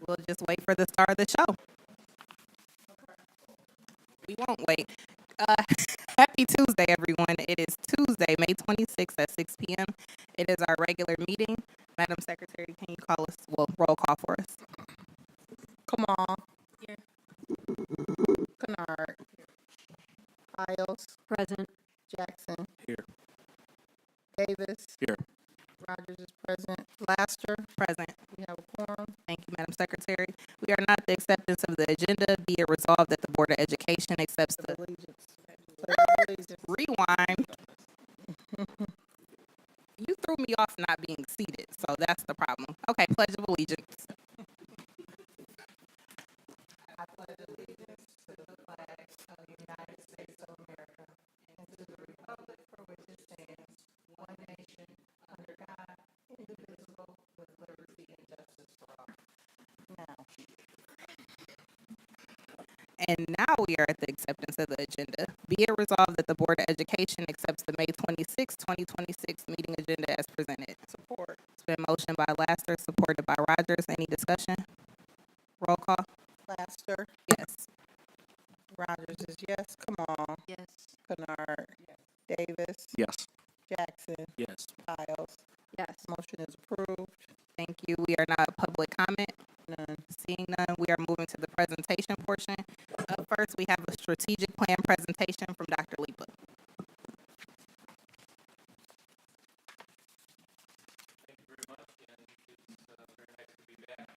we'll just wait for the start of the show. We won't wait. Uh, Happy Tuesday, everyone. It is Tuesday, May 26th at 6 p.m. It is our regular meeting. Madam Secretary, can you call us, roll call for us? Kamal. Here. Kennard. Hiles. Present. Jackson. Here. Davis. Here. Rogers is present. Laster. Present. We have a quorum. Thank you, Madam Secretary. We are not the acceptance of the agenda. Be it resolved that the Board of Education accepts the Allegiance. Pledge of allegiance. rewind. You threw me off not being seated, so that's the problem. Okay, Pledge of Allegiance. I pledge allegiance to the flag of the United States of America and to the republic for which it stands, one nation, under God, indivisible, with liberty and justice for all. Now. And now we are at the acceptance of the agenda. Be it resolved that the Board of Education accepts the May 26, 2026 meeting agenda as presented. Support. It's been motioned by Laster, supported by Rogers. Any discussion? Roll call. Laster. Yes. Rogers is yes. Kamal. Yes. Kennard. Davis. Yes. Jackson. Yes. Hiles. Yes. Motion is approved. Thank you. We are now at public comment. None. Seeing none, we are moving to the presentation portion. First, we have a strategic plan presentation from Dr. Lipa. Thank you very much, and it's very nice to be back.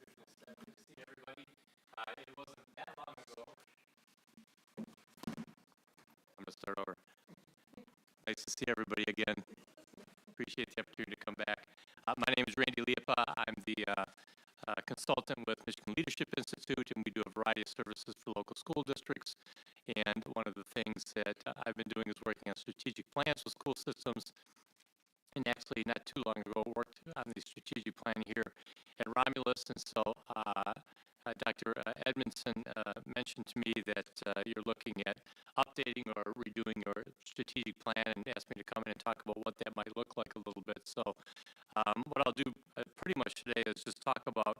Good to see everybody. It wasn't that long ago. I'm going to start over. Nice to see everybody again. Appreciate the opportunity to come back. My name is Randy Lipa. I'm the consultant with Michigan Leadership Institute, and we do a variety of services for local school districts. And one of the things that I've been doing is working on strategic plans with school systems. And actually, not too long ago, worked on the strategic plan here at Romulus. And so Dr. Edmondson mentioned to me that you're looking at updating or redoing your strategic plan and asked me to come in and talk about what that might look like a little bit. So what I'll do pretty much today is just talk about,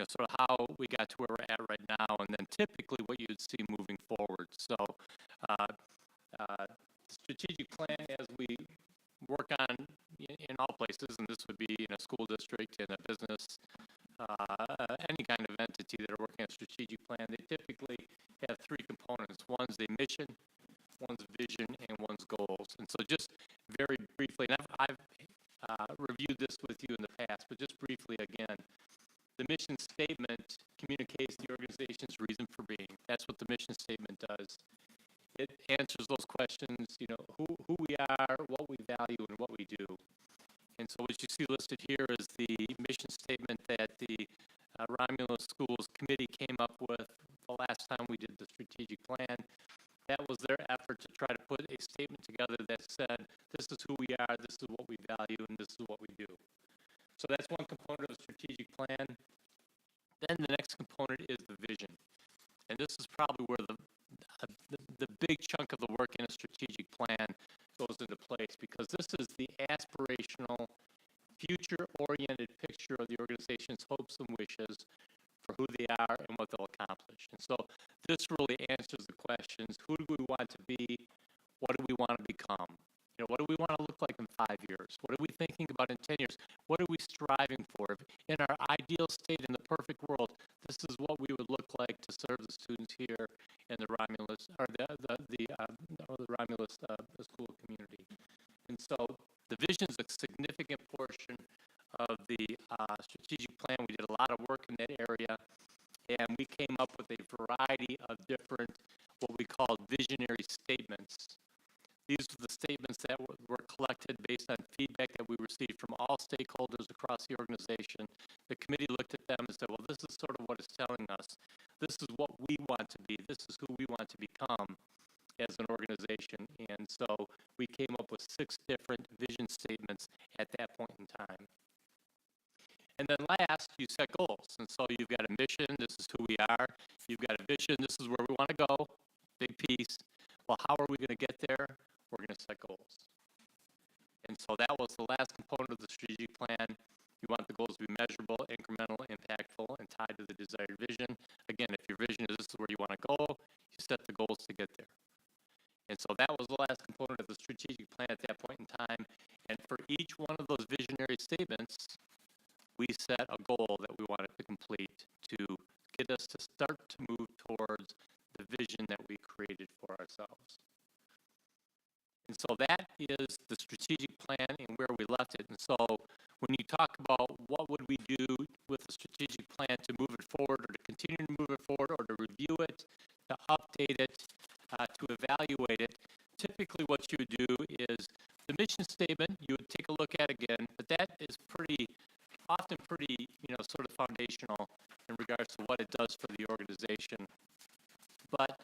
sort of how we got to where we're at right now, and then typically what you'd see moving forward. So the strategic plan, as we work on in all places, and this would be in a school district, in a business, any kind of entity that are working on a strategic plan, they typically have three components. One's the mission, one's vision, and one's goals. And so just very briefly, and I've reviewed this with you in the past, but just briefly again, the mission statement communicates the organization's reason for being. That's what the mission statement does. It answers those questions, who we are, what we value, and what we do. And so what you see listed here is the mission statement that the Romulus Schools Committee came up with the last time we did the strategic plan. That was their effort to try to put a statement together that said, this is who we are, this is what we value, and this is what we do. So that's one component of the strategic plan. Then the next component is the vision. And this is probably where the big chunk of the work in a strategic plan goes into place, because this is the aspirational, future-oriented picture of the organization's hopes and wishes for who they are and what they'll accomplish. And so this really answers the questions: who do we want to be? What do we want to become? What do we want to look like in 5 years? What are we thinking about in 10 years? What are we striving for? In our ideal state, in the perfect world, this is what we would look like to serve the students here in the Romulus, or the Romulus school community. And so the vision is a significant portion of the strategic plan. We did a lot of work in that area, and we came up with a variety of different, what we call visionary statements. These are the statements that were collected based on feedback that we received from all stakeholders across the organization. The committee looked at them and said, well, this is sort of what it's telling us. This is what we want to be. This is who we want to become as an organization. And so we came up with 6 different vision statements at that point in time. And then last, you set goals. And so you've got a mission. This is who we are. You've got a vision. This is where we want to go. Big piece. Well, how are we going to get there? We're going to set goals. And so that was the last component of the strategic plan. You want the goals to be vision. Again, if your vision is this is where you want to go, you set the goals to get there. And so that was the last component of the strategic plan at that point in time. And for each one of those visionary statements, we set a goal that we wanted to complete to get us to start to move towards the vision that we created for ourselves. And so that is the strategic plan and where we left it. And so when you talk about what would we do with the strategic plan to move it forward or to continue to move it forward or to review it, to update it, to evaluate it, typically what you would do is the mission statement, you would take a look at again, but that is often pretty, sort of foundational in regards to what it does for the organization. But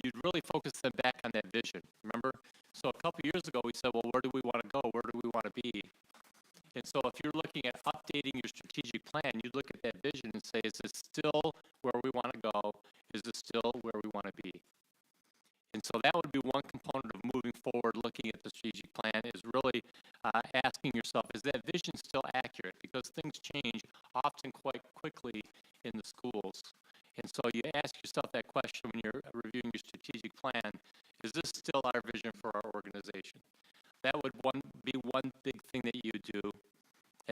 you'd really focus them back on that vision, remember? So a couple years ago, we said, well, where do we want to go? Where do we want to be? And so if you're looking at updating your strategic plan, you'd look at that vision and say, is this still where we want to go? Is this still where we want to be? And so that would be one component of moving forward, looking at the strategic plan, is really asking yourself, is that vision still accurate? Because things change often quite quickly in the schools. And so you ask yourself that question when you're reviewing your strategic plan, is this still our vision for our organization? That would be one big thing that you do.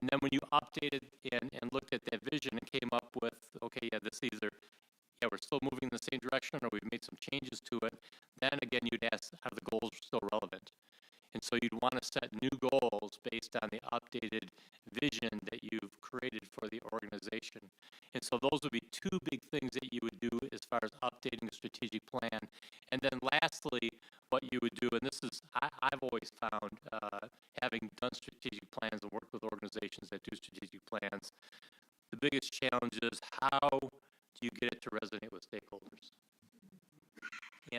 And then when you updated and looked at that vision and came up with, okay, yeah, we're still moving in the same direction or we've made some changes to it, then again, you'd ask, are the goals still relevant? And so you'd want to set new goals based on the updated vision that you've created for the organization. And so those would be two big things that you would do as far as updating the strategic plan. And then lastly, what you would do, and this is, I've always found, having done strategic plans and worked with organizations that do strategic plans, the biggest challenge is how do you get it to resonate with stakeholders?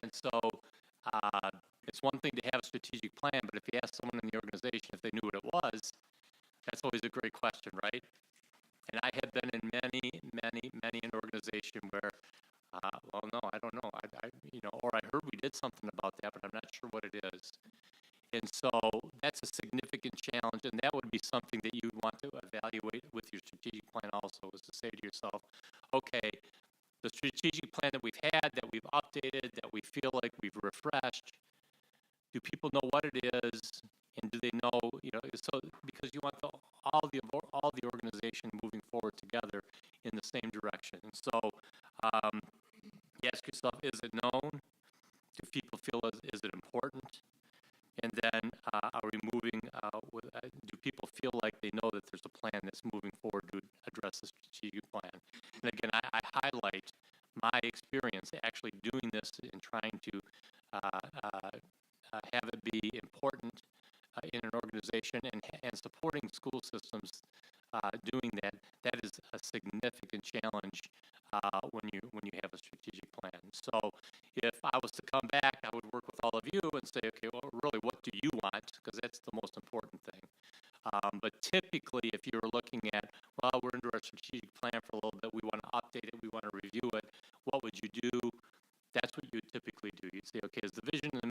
And so it's one thing to have a strategic plan, but if you ask someone in the organization if they knew what it was, that's always a great question, right? And I have been in many an organization where, well, no, I don't know. Or I heard we did something about that, but I'm not sure what it is. And so that's a significant challenge, and that would be something that you'd want to evaluate with your strategic plan also, is to say to yourself, okay, the strategic plan that we've had, that we've updated, that we feel like we've refreshed, do people know what it is, and do they know, so because you want all the organization moving forward together in the same direction. And so you ask yourself, is it known? Do people feel, is it important? And then are we moving, do people feel like they know that there's a plan that's moving forward to address the strategic plan? And again, I highlight my experience actually doing this and trying to have it be important in an organization and supporting school systems doing that. That is a significant challenge when you have a strategic plan. So if I was to come back, I would work with all of you and say, okay, well, really, what do you want? Because that's the most important thing. But typically, if you're looking at, well, we're into our strategic plan for a little bit, we want to update it, we want to review it, what would you do? That's what you would typically do. You'd say, okay, is the vision and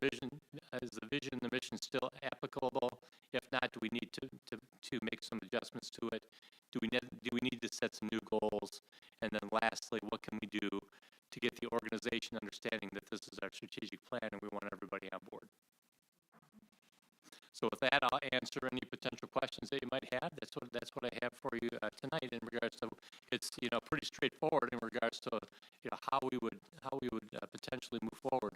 the mission still applicable? If not, do we need to make some adjustments to it? Do we need to set some new goals? And then lastly, what can we do to get the organization understanding that this is our strategic plan and we want everybody on board? So with that, I'll answer any potential questions that you might have. That's what I have for you tonight in regards to, it's pretty straightforward in regards to how we would potentially move forward.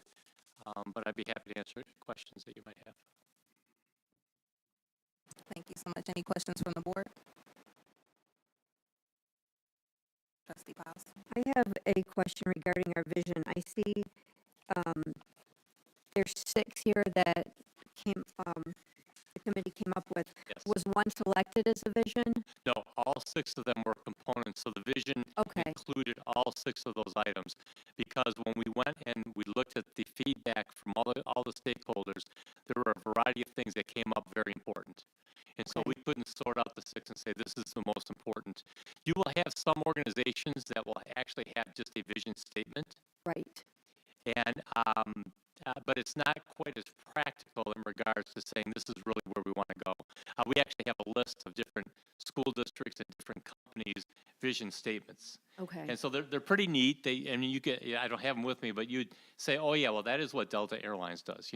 But I'd be happy to answer questions that you might have. Thank you so much. Any questions from the board? Trustee Piles. I have a question regarding our vision. I see there's 6 here that the committee came up with. Yes. Was one selected as a vision? No, all 6 of them were components. So the vision included all 6 of those items, because when we went and we looked at the feedback from all the stakeholders, there were a variety of things that came up very important. And so we couldn't sort out the 6 and say, this is the most important. You will have some organizations that will actually have just a vision statement. Right. And but it's not quite as practical in regards to saying this is really where we want to go. We actually have a list of different school districts and different companies' vision vision statements. Okay. And so they're pretty neat. I mean, I don't have them with me, but you'd say, oh yeah, well that is what Delta Airlines does.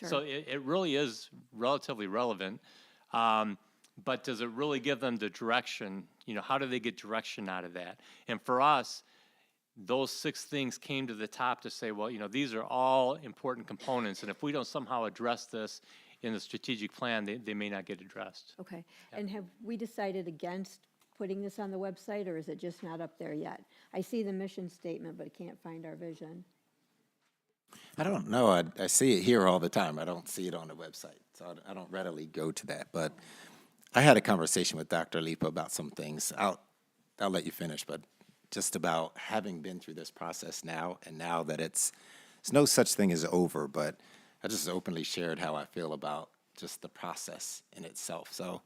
So it really is relatively relevant. But does it really give them the direction? How do they get direction out of that? And for us, those 6 things came to the top to say, well, these are all important components, and if we don't somehow address this in the strategic plan, they may not get addressed. Okay. And have we decided against putting this on the website, or is it just not up there yet? I see the mission statement, but I can't find our vision. I don't know. I see it here all the time. I don't see it on the website, so I don't readily go to that. But I had a conversation with Dr. Lipa about some things. I'll let you finish, but just about having been through this process now, and now that it's no such thing as over, but I just openly shared how I feel about just the process in itself. So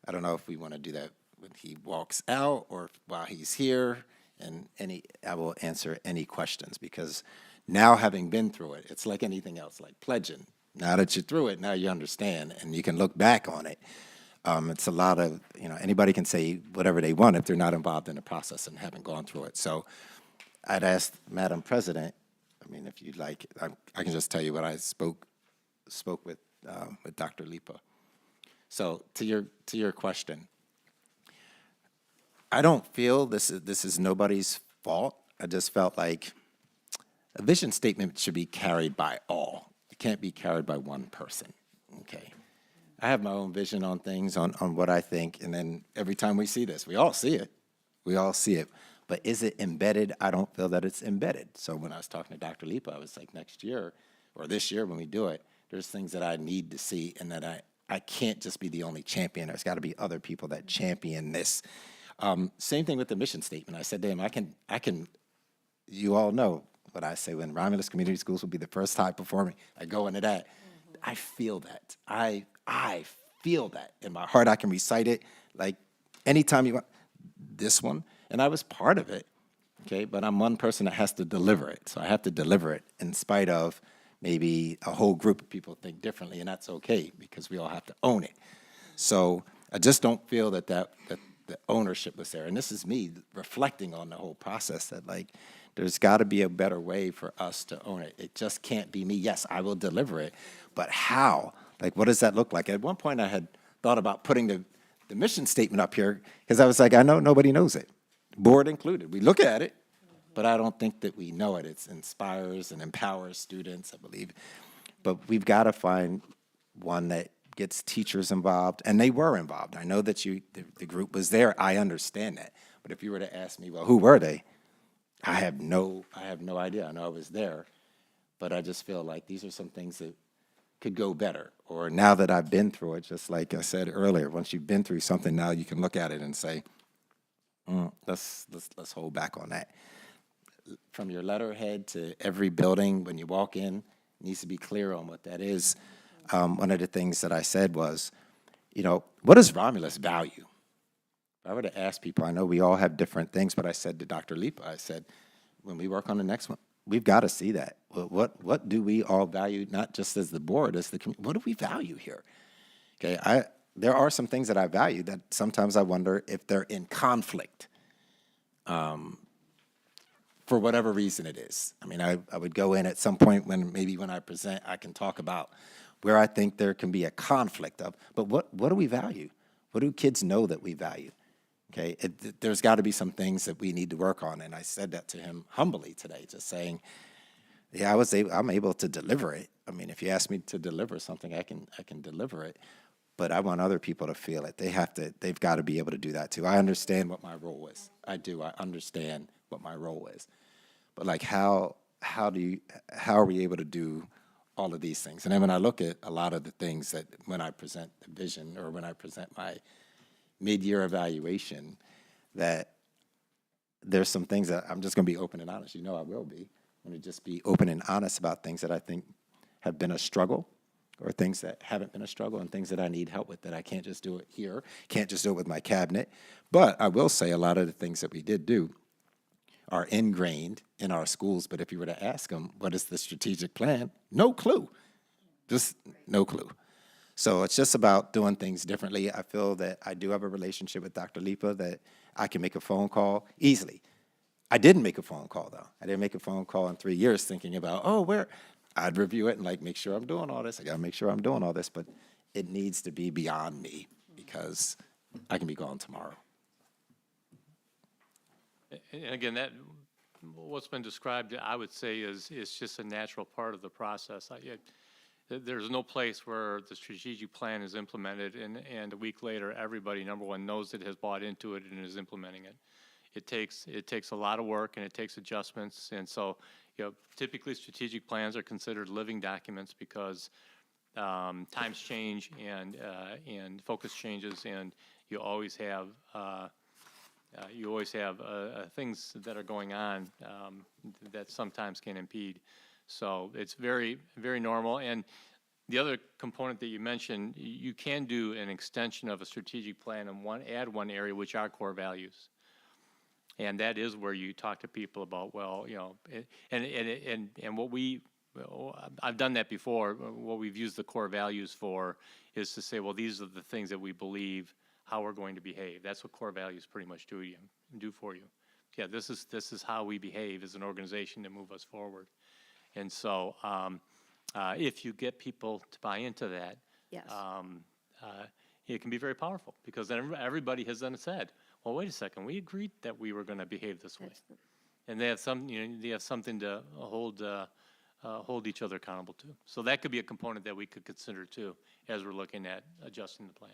I don't know if we want to do that when he walks out or while he's here, and I will answer any questions, because now having been through it, it's like anything else, like pledging. Now that you're through it, now you understand, and you can look back on it. It's a lot of, anybody can say whatever they want if they're not involved in the process and haven't gone through it. So I'd ask Madam President, if you'd like, I can just tell you what I spoke with Dr. Lipa. So to your question, I don't feel this is nobody's fault. I just felt like a vision statement should be carried by all. It can't be carried by one person, okay? I have my own vision on things, on what I think, and then every time we see this, we all see it. But is it embedded? I don't feel that it's embedded. So when I was talking to Dr. Lipa, I was like, next year or this year when we do it, there's things that I need to see, and that I can't just be the only champion. There's got to be other people that champion this. Same thing with the mission statement. I said to him, I can, you all know what I say, when Romulus Community Schools will be the first high performing, I go into that. I feel that. I feel that in my heart. I can recite it like anytime you want. This one, and I was part of it, okay? But I'm one person that has to deliver it. So I have to deliver it in spite of maybe a whole group of people think differently, and that's okay, because we all have to own it. So I just don't feel that the ownership was there. And this is me reflecting on the whole process, that like there's got to be a better way for us to own it. It just can't be me. Yes, I will deliver it, but how? Like, what does that look like? At one point, I had thought about putting the mission statement up here, because I was like, I know nobody knows it, board included. We look at it, but I don't think that we know it. It inspires and empowers students, I believe. But we've got to find one that gets teachers involved, and they were involved. I know that the group was there. I understand that. But if you were to ask me, well, who were they? I have no idea. I know I was there, but I just feel like these are some things that could go better. Or now that I've been through it, just like I said earlier, once you've been through something, now you can look at it and say, let's hold back on that. From your letterhead to every building, when you walk in, needs to be clear on what that is. One of the things that I said was, what does Romulus value? If I were to ask people, I know we all have different things, but I said to Dr. Lipa, I said, when we work on the next one, we've got to see that. What do we all value, not just as the board, as the community? What do we value here? Okay, there are some things that I value that sometimes I wonder if they're in conflict, for whatever reason it is. I would go in at some point when I present, I can talk about where I think there can be a conflict of, but what do we value? What do kids know that we value? Okay, there's got to be some things that we need to work on, and I said that to him humbly today, just saying, yeah, I'm able to deliver it. If you ask me to deliver something, I can deliver it, but I want other people to feel it. They've got to be able to do that too. I understand what my role is. I understand what my role is, but like how are we able to do all of these things? And then when I look at a lot of the things that when I present the vision or when I present my mid-year evaluation, that there's some things that I'm just going to be open and honest. I will be. I'm going to just be open and honest about things that I think have been a struggle, or things that haven't been a struggle, and things that I need help with, that I can't just do it here, can't just do it with my cabinet. But I will say a lot of the things that we did do are ingrained in our schools, but if you were to ask them, what is the strategic plan? No clue. Just no clue. So it's just about doing things differently. I feel that I do have a relationship with Dr. Lipa that I can make a phone call easily. I didn't make a phone call, though. I didn't make a phone call in 3 years thinking about, oh, where? I'd review it and like make sure I'm doing all this. I gotta make sure I'm doing all this, but it needs to be beyond me because I can be gone tomorrow. And again, that, what's been described, I would say is just a natural part of the process. There's no place where the strategic plan is implemented and a week later, everybody, number one, knows it, has bought into it, and is implementing it. It takes a lot of work and it takes adjustments. And so, typically strategic plans are considered living documents because times change and focus changes, and you always have things that are going on that sometimes can impede. So it's very, very normal. And the other component that you mentioned, you can do an extension of a strategic plan and add one area, which are core values. And that is where you talk to people about, well, and I've done that before. What we've used the core values for is to say, well, these are the things that we believe, how we're going to behave. That's what core values pretty much do for you. Yeah, this is how we behave as an organization to move us forward. And so, if you get people to buy into that, Yes. it can be very powerful because then everybody has then said, well, wait a second, we agreed that we were going to behave this way. And they have something to hold each other accountable to. So that could be a component that we could consider too as we're looking at adjusting the plan.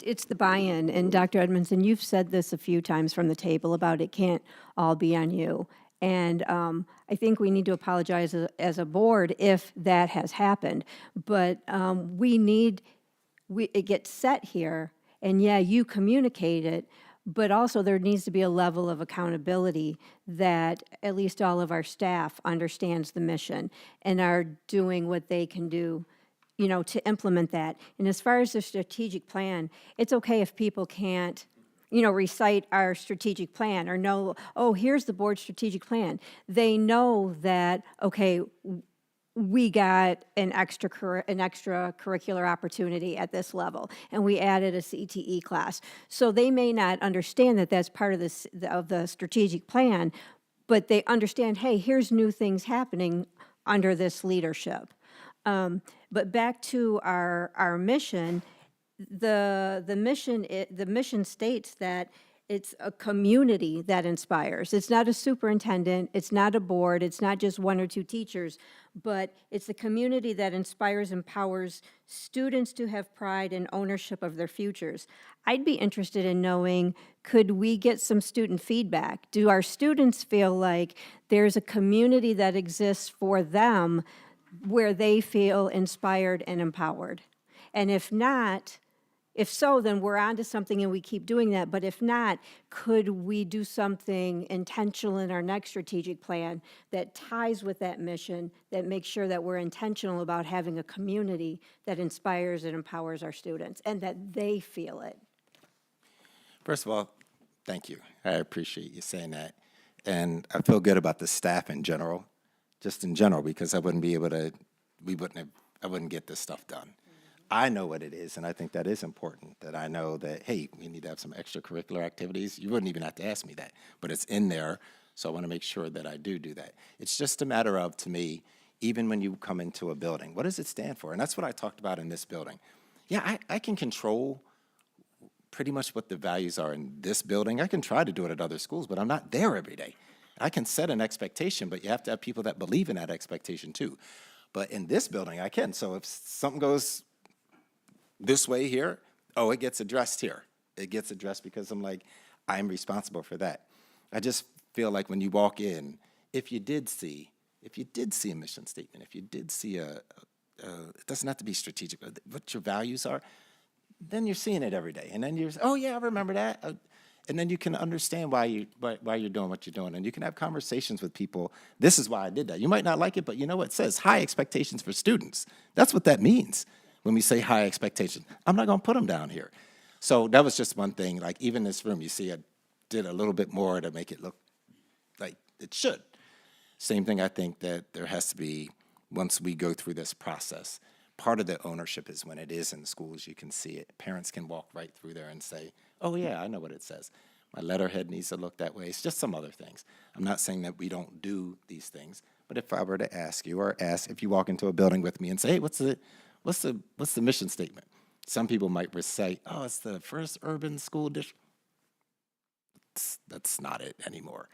It's the buy-in, and Dr. Edmondson, you've said this a few times from the table about it can't all be on you. And I think we need to apologize as a board if that has happened. But it gets set here, and yeah, you communicate it, but also there needs to be a level of accountability that at least all of our staff understands the mission and are doing what they can do, to implement that. And as far as the strategic plan, it's okay if people can't, recite our strategic plan or know, oh, here's the board strategic plan. They know that, okay, we got an extracurricular opportunity at this level, and we added a CTE class. So they may not understand that that's part of the strategic plan, but they understand, hey, here's new things happening under this leadership. But back to our mission, the mission states that it's a community that inspires. It's not a superintendent, it's not a board, it's not just one or two teachers, but it's a community that inspires, empowers students to have pride and ownership of their futures. I'd be interested in knowing, could we get some student feedback? Do our students feel like there's a community that exists for them where they feel inspired and empowered? And if so, then we're onto something and we keep doing that. But if not, could we do something intentional in our next strategic plan that ties with that mission, that makes sure that we're intentional about having a community that inspires and empowers our students and that they feel it? First of all, thank you. I appreciate you saying that. And I feel good about the staff in general, just in general, because I wouldn't get this stuff done. I know what it is, and I think that is important, that I know that, hey, we need to have some extracurricular activities. You wouldn't even have to ask me that, but it's in there, so I want to make sure that I do that. It's just a matter of, to me, even when you come into a building, what does it stand for? And that's what I talked about in this building. Yeah, I can control pretty much what the values are in this building. I can try to do it at other schools, but I'm not there every day. I can set an expectation, but you have to have people that believe in that expectation too. But in this building, I can. So if something goes this way here, oh, it gets addressed here. It gets addressed because I'm responsible for that. I just feel like when you walk in, if you did see a mission statement, if you did see it doesn't have to be strategic, but what your values are, then you're seeing it every day. And then you're, oh yeah, I remember that. And then you can understand why you're doing what you're doing. And you can have conversations with people. This is why I did that. You might not like it, but you know what? It says high expectations for students. That's what that means. When we say high expectations, I'm not going to put them down here. So that was just one thing. Like even this room, you see I did a little bit more to make it look like it should. Same thing, I think that there has to be once we go through this process. Part of the ownership is when it is in schools, you can see it. Parents can walk right through there and say, oh yeah, I know what it says. My letterhead needs to look that way. It's just some other things. I'm not saying that we don't do these things, but if I were to ask you, or ask if you walk into a building with me and say, hey, what's the mission statement? Some people might recite, oh, it's the first urban school district. That's not it anymore.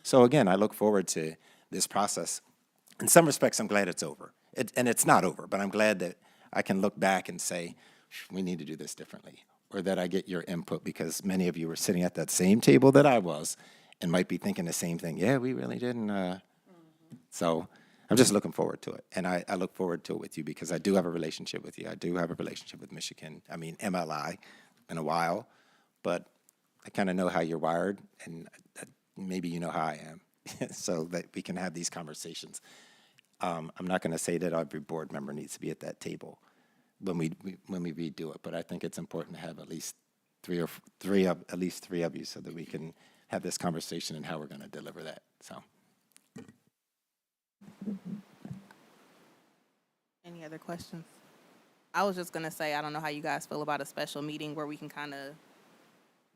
So again, I look forward to this process. In some respects, I'm glad it's over. And it's not over, but I'm glad that I can look back and say, we need to do this differently, or that I get your input, because many of you were sitting at that same table that I was and might be thinking the same thing. Yeah, we really didn't. So I'm just looking forward to it. And I look forward to it with you, because I do have a relationship with you. I do have a relationship with Michigan. I mean, MLI, in a while, but I kind of know how you're wired, and maybe you know how I am, so that we can have these conversations. I'm not going to say that every board member needs to be at that table when we redo it, but I think it's important to have at least three of you, so that we can have this conversation and how we're going to deliver that. So, Any other questions? I was just gonna say, I don't know how you guys feel about a special meeting where we can kind of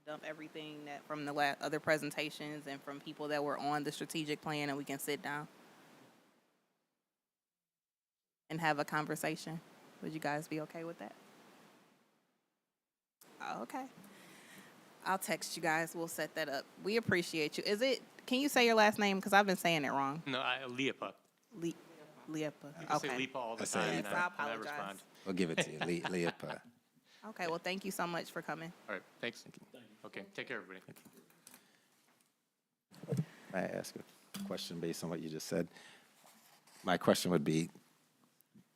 dump everything that from the other presentations and from people that were on the strategic plan, and we can sit down and have a conversation. Would you guys be okay with that? Okay. I'll text you guys. We'll set that up. We appreciate you. Can you say your last name? Because I've been saying it wrong. No, Liepa. Liepa. You can say Liepa all the I say time. Yes, and I and I apologize. respond. we'll give it to you, Leopa. Okay, well, thank you so much for coming. All right, thanks. Okay, take care, everybody. May I ask a question based on what you just said? My question would be,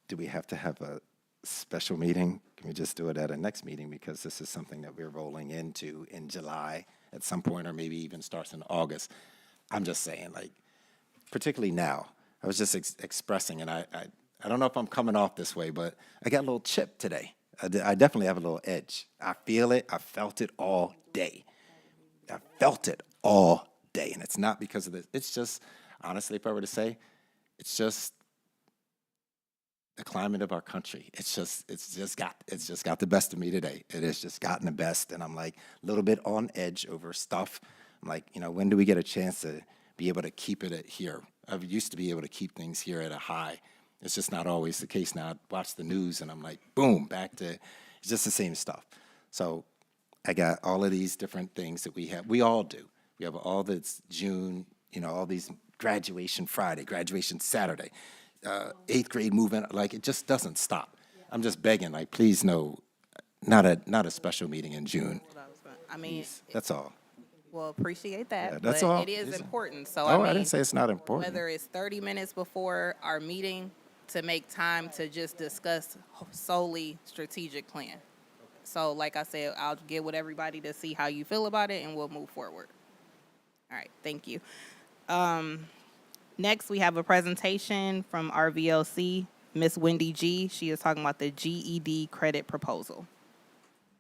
do we have to have a special meeting? Can we just do it at a next meeting? Because this is something that we're rolling into in July at some point, or maybe even starts in August. I'm just saying, like, particularly now. I was just expressing, and I don't know if I'm coming off this way, but I got a little chip today. I definitely have a little edge. I feel it. I felt it all day. I felt it all day, and it's not because of this. It's just, honestly, if I were to say, it's just the climate of our country. It's just got the best of me today. It has just gotten the best, and I'm like a little bit on edge over stuff. I'm like, when do we get a chance to be able to keep it at here? I used to be able to keep things here at a high. It's just not always the case now. I watch the news and I'm like, boom, back to, it's just the same stuff. So I got all of these different things that we have. We all do. We have all this June, all these graduation Friday, graduation Saturday, 8th grade movement. Like, it just doesn't stop. I'm just begging, like, please no, not a special meeting in June. I mean, That's all. well, appreciate that. Yeah, that's but all. It is important. So, Oh, I I didn't say it's not important. whether it's 30 minutes before our meeting to make time to just discuss solely strategic plan. So, like I said, I'll get with everybody to see how you feel about it, and we'll move forward. All right, thank you. Next, we have a presentation from RVLC, Miss Wendy G. She is talking about the GED credit proposal,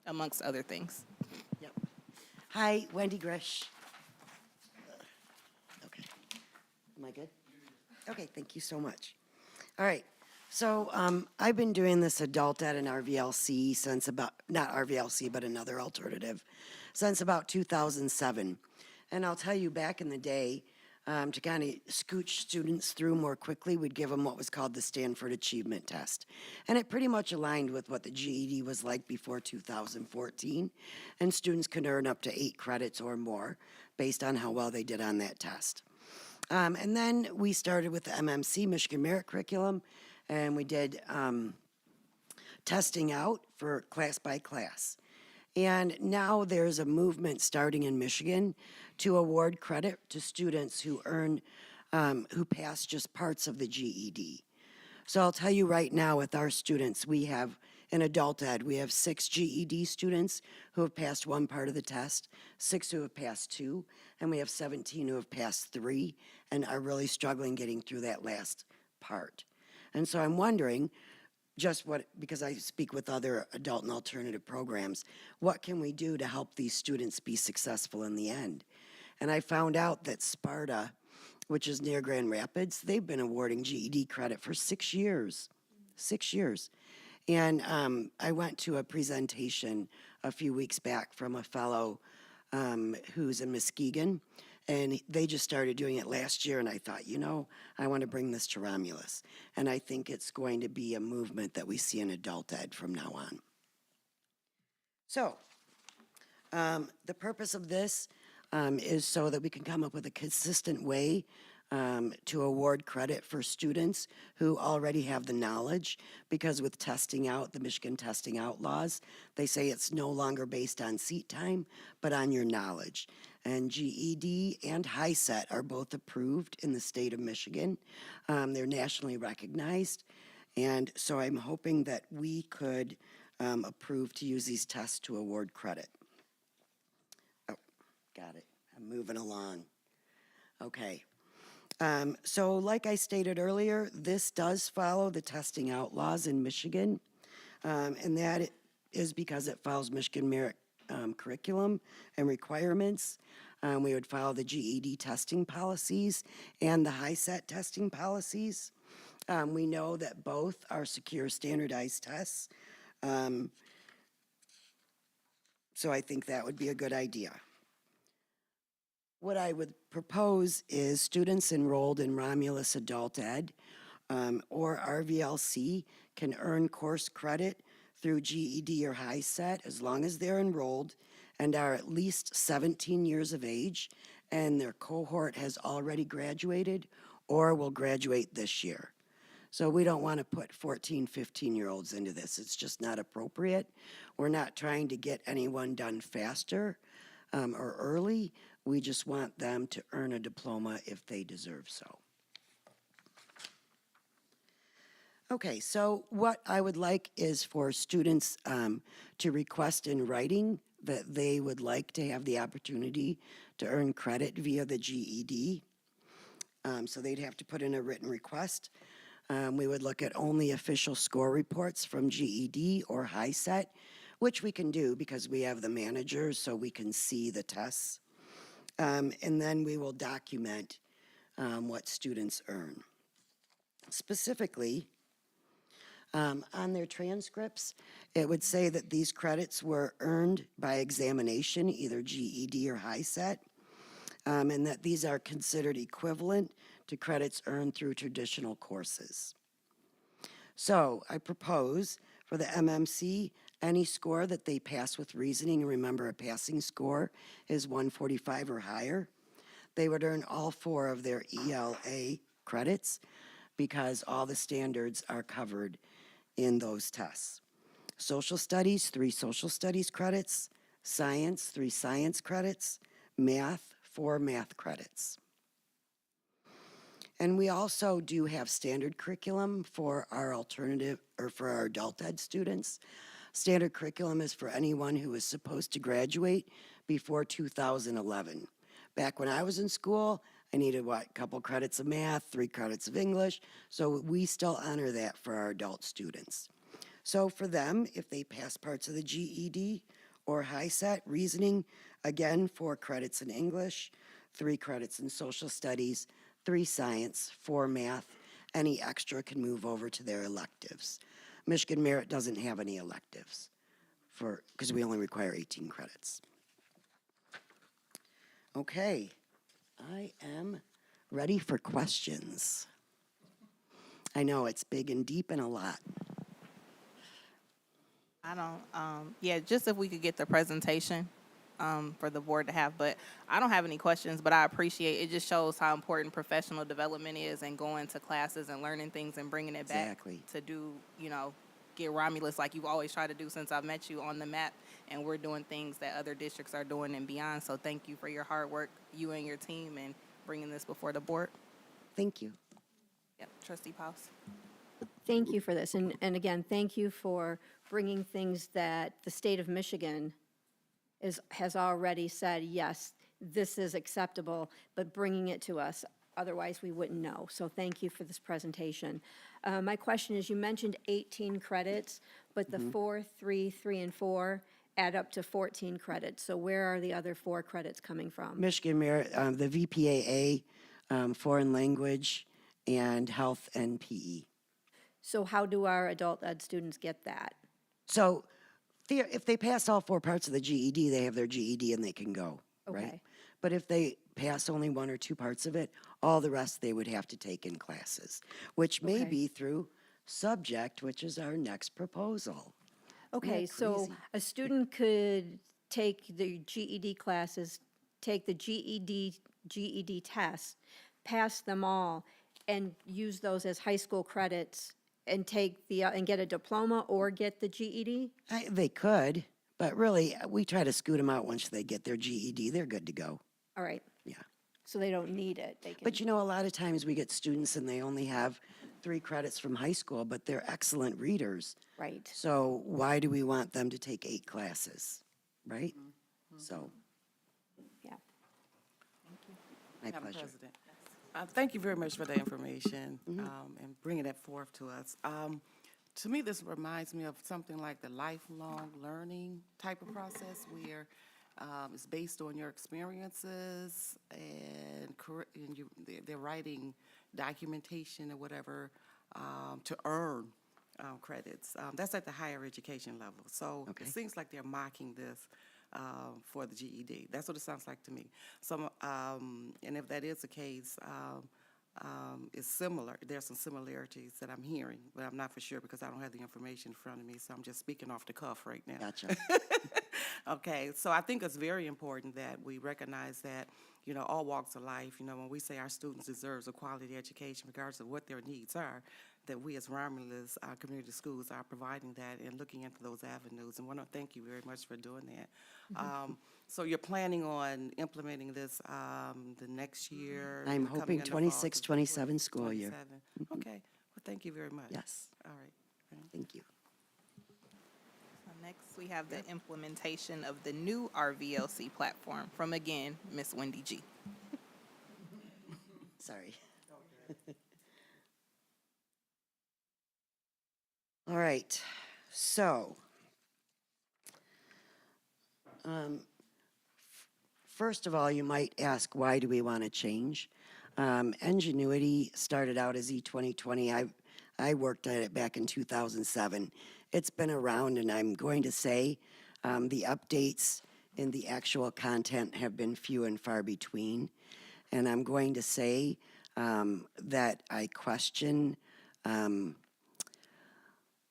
amongst other things. Yep. Hi, Wendy Grish. Okay. Am I good? Okay, thank you so much. All right. So I've been doing this adult ed and RVLC since about, not RVLC, but another alternative, since about 2007. And I'll tell you, back in the day, to kind of scooch students through more quickly, we'd give them what was called the Stanford Achievement Test. And it pretty much aligned with what the GED was like before 2014. And students could earn up to 8 credits or more based on how well they did on that test. And then we started with the MMC, Michigan Merit Curriculum, and we did testing out for class by class. And now there's a movement starting in Michigan to award credit to students who pass just parts of the GED. So I'll tell you right now, with our students, we have, in adult ed, we have 6 GED students who have passed 1 part of the test, 6 who have passed 2, and we have 17 who have passed 3 and are really struggling getting through that last part. And so I'm wondering, because I speak with other adult and alternative programs, what can we do to help these students be successful in the end? And I found out that Sparta which is near Grand Rapids, they've been awarding GED credit for 6 years. 6 years. And I went to a presentation a few weeks back from a fellow who's in Muskegon, and they just started doing it last year, and I thought, you know, I want to bring this to Romulus. And I think it's going to be a movement that we see in adult ed from now on. So, the purpose of this is so that we can come up with a consistent way to award credit for students who already have the knowledge, because with testing out, the Michigan testing out laws, they say it's no longer based on seat time, but on your knowledge. And GED and HiSET are both approved in the state of Michigan. They're nationally recognized. And so I'm hoping that we could approve to use these tests to award credit. Oh, got it. I'm moving along. Okay. So like I stated earlier, this does follow the testing out laws in Michigan, and that is because it follows Michigan merit curriculum and requirements. We would follow the GED testing policies and the HiSET testing policies. We know that both are secure standardized tests, so I think that would be a good idea. What I would propose is students enrolled in Romulus Adult Ed or RVLC can earn course credit through GED or HiSET as long as they're enrolled and are at least 17 years of age and their cohort has already graduated or will graduate this year. So we don't want to put 14, 15-year-olds into this. It's just not appropriate. We're not trying to get anyone done faster or early. We just want them to earn a diploma if they deserve so. Okay, so what I would like is for students to request in writing that they would like to have the opportunity to earn credit via the GED. So they'd have to put in a written request. We would look at only official score reports from GED or HiSET, which we can do because we have the managers so we can see the tests. And then we will document what students earn. Specifically, on their transcripts, it would say that these credits were earned by examination, either GED or HiSET, and that these are considered equivalent to credits earned through traditional courses. So I propose for the MMC, any score that they pass with reasoning, and remember a passing score is 145 or higher, they would earn all 4 of their ELA credits because all the standards are covered in those tests. Social studies, 3 social studies credits, science, 3 science credits, math, 4 math credits. And we also do have standard curriculum for our alternative, or for our adult ed students. Standard curriculum is for anyone who is supposed to graduate before 2011. Back when I was in school, I needed, a couple credits of math, 3 credits of English, so we still honor that for our adult students. So for them, if they pass parts of the GED or HiSET, reasoning, again, 4 credits in English, 3 credits in social studies, 3 science, 4 math, any extra can move over to their electives. Michigan Merit doesn't have any electives because we only require 18 credits. Okay, I am ready for questions. I know it's big and deep and a lot. I don't, yeah, just if we could get the presentation for the board to have, but I don't have any questions, but I appreciate it. Just shows how important professional development is and going to classes and learning things and bringing it back Exactly. to do, you know, get Romulus like you've always tried to do since I've met you on the map, and we're doing things that other districts are doing and beyond. So thank you for your hard work, you and your team, and bringing this before the board. Thank you. Yep, Trustee Paus. Thank you for this. And again, thank you for bringing things that the state of Michigan has already said, yes, this is acceptable, but bringing it to us. Otherwise, we wouldn't know. So thank you for this presentation. My question is, you mentioned 18 credits, but the 4, 3, 3, and 4 add up to 14 credits. So where are the other 4 credits coming from? Michigan Merit, the VPAA foreign language, and health and PE. So how do our adult ed students get that? So if they pass all 4 parts of the GED, they have their GED and they can go, right? Okay. But if they pass only 1 or 2 parts of it, all the rest they would have to take in classes, which may Okay. be through subject, which is our next proposal. Okay, so crazy? a student could take the GED classes, take the GED tests, pass them all, and use those as high school credits and take the, and get a diploma or get the GED? They could, but really, we try to scoot them out once they get their GED. They're good to go. All right, Yeah. so they don't need it, they can, But you know, a lot of times we get students and they only have 3 credits from high school, but they're excellent readers. right. So why do we want them to take 8 classes, right? So, Yeah. my Madam pleasure. President. Thank you very much for the information and bringing that forth to us. To me, this reminds me of something like the lifelong learning type of process where it's based on your experiences and they're writing documentation or whatever to earn credits. That's at the higher education level. So Okay. it seems like they're mocking this for the GED. That's what it sounds like to me. And if that is the case, it's similar. There's some similarities that I'm hearing, but I'm not for sure because I don't have the information in front of me, so I'm just speaking off the cuff right now. Gotcha. Okay, so I think it's very important that we recognize that, you know, all walks of life, you know, when we say our students deserve a quality education, regardless of what their needs are, that we as Romulus community schools are providing that and looking into those avenues. And want to thank you very much for doing that. So you're planning on implementing this the next year? I'm coming hoping in the fall, 26, so 27 school year. 27. Okay, well, thank you very much. Yes. All right. Thank you. So next, we have the implementation of the new RVLC platform from, again, Miss Wendy G. Sorry. All right, so, first of all, you might ask, why do we want to change? Ingenuity started out as E2020. I worked at it back in 2007. It's been around, and I'm going to say the updates in the actual content have been few and far between. And I'm going to say that I question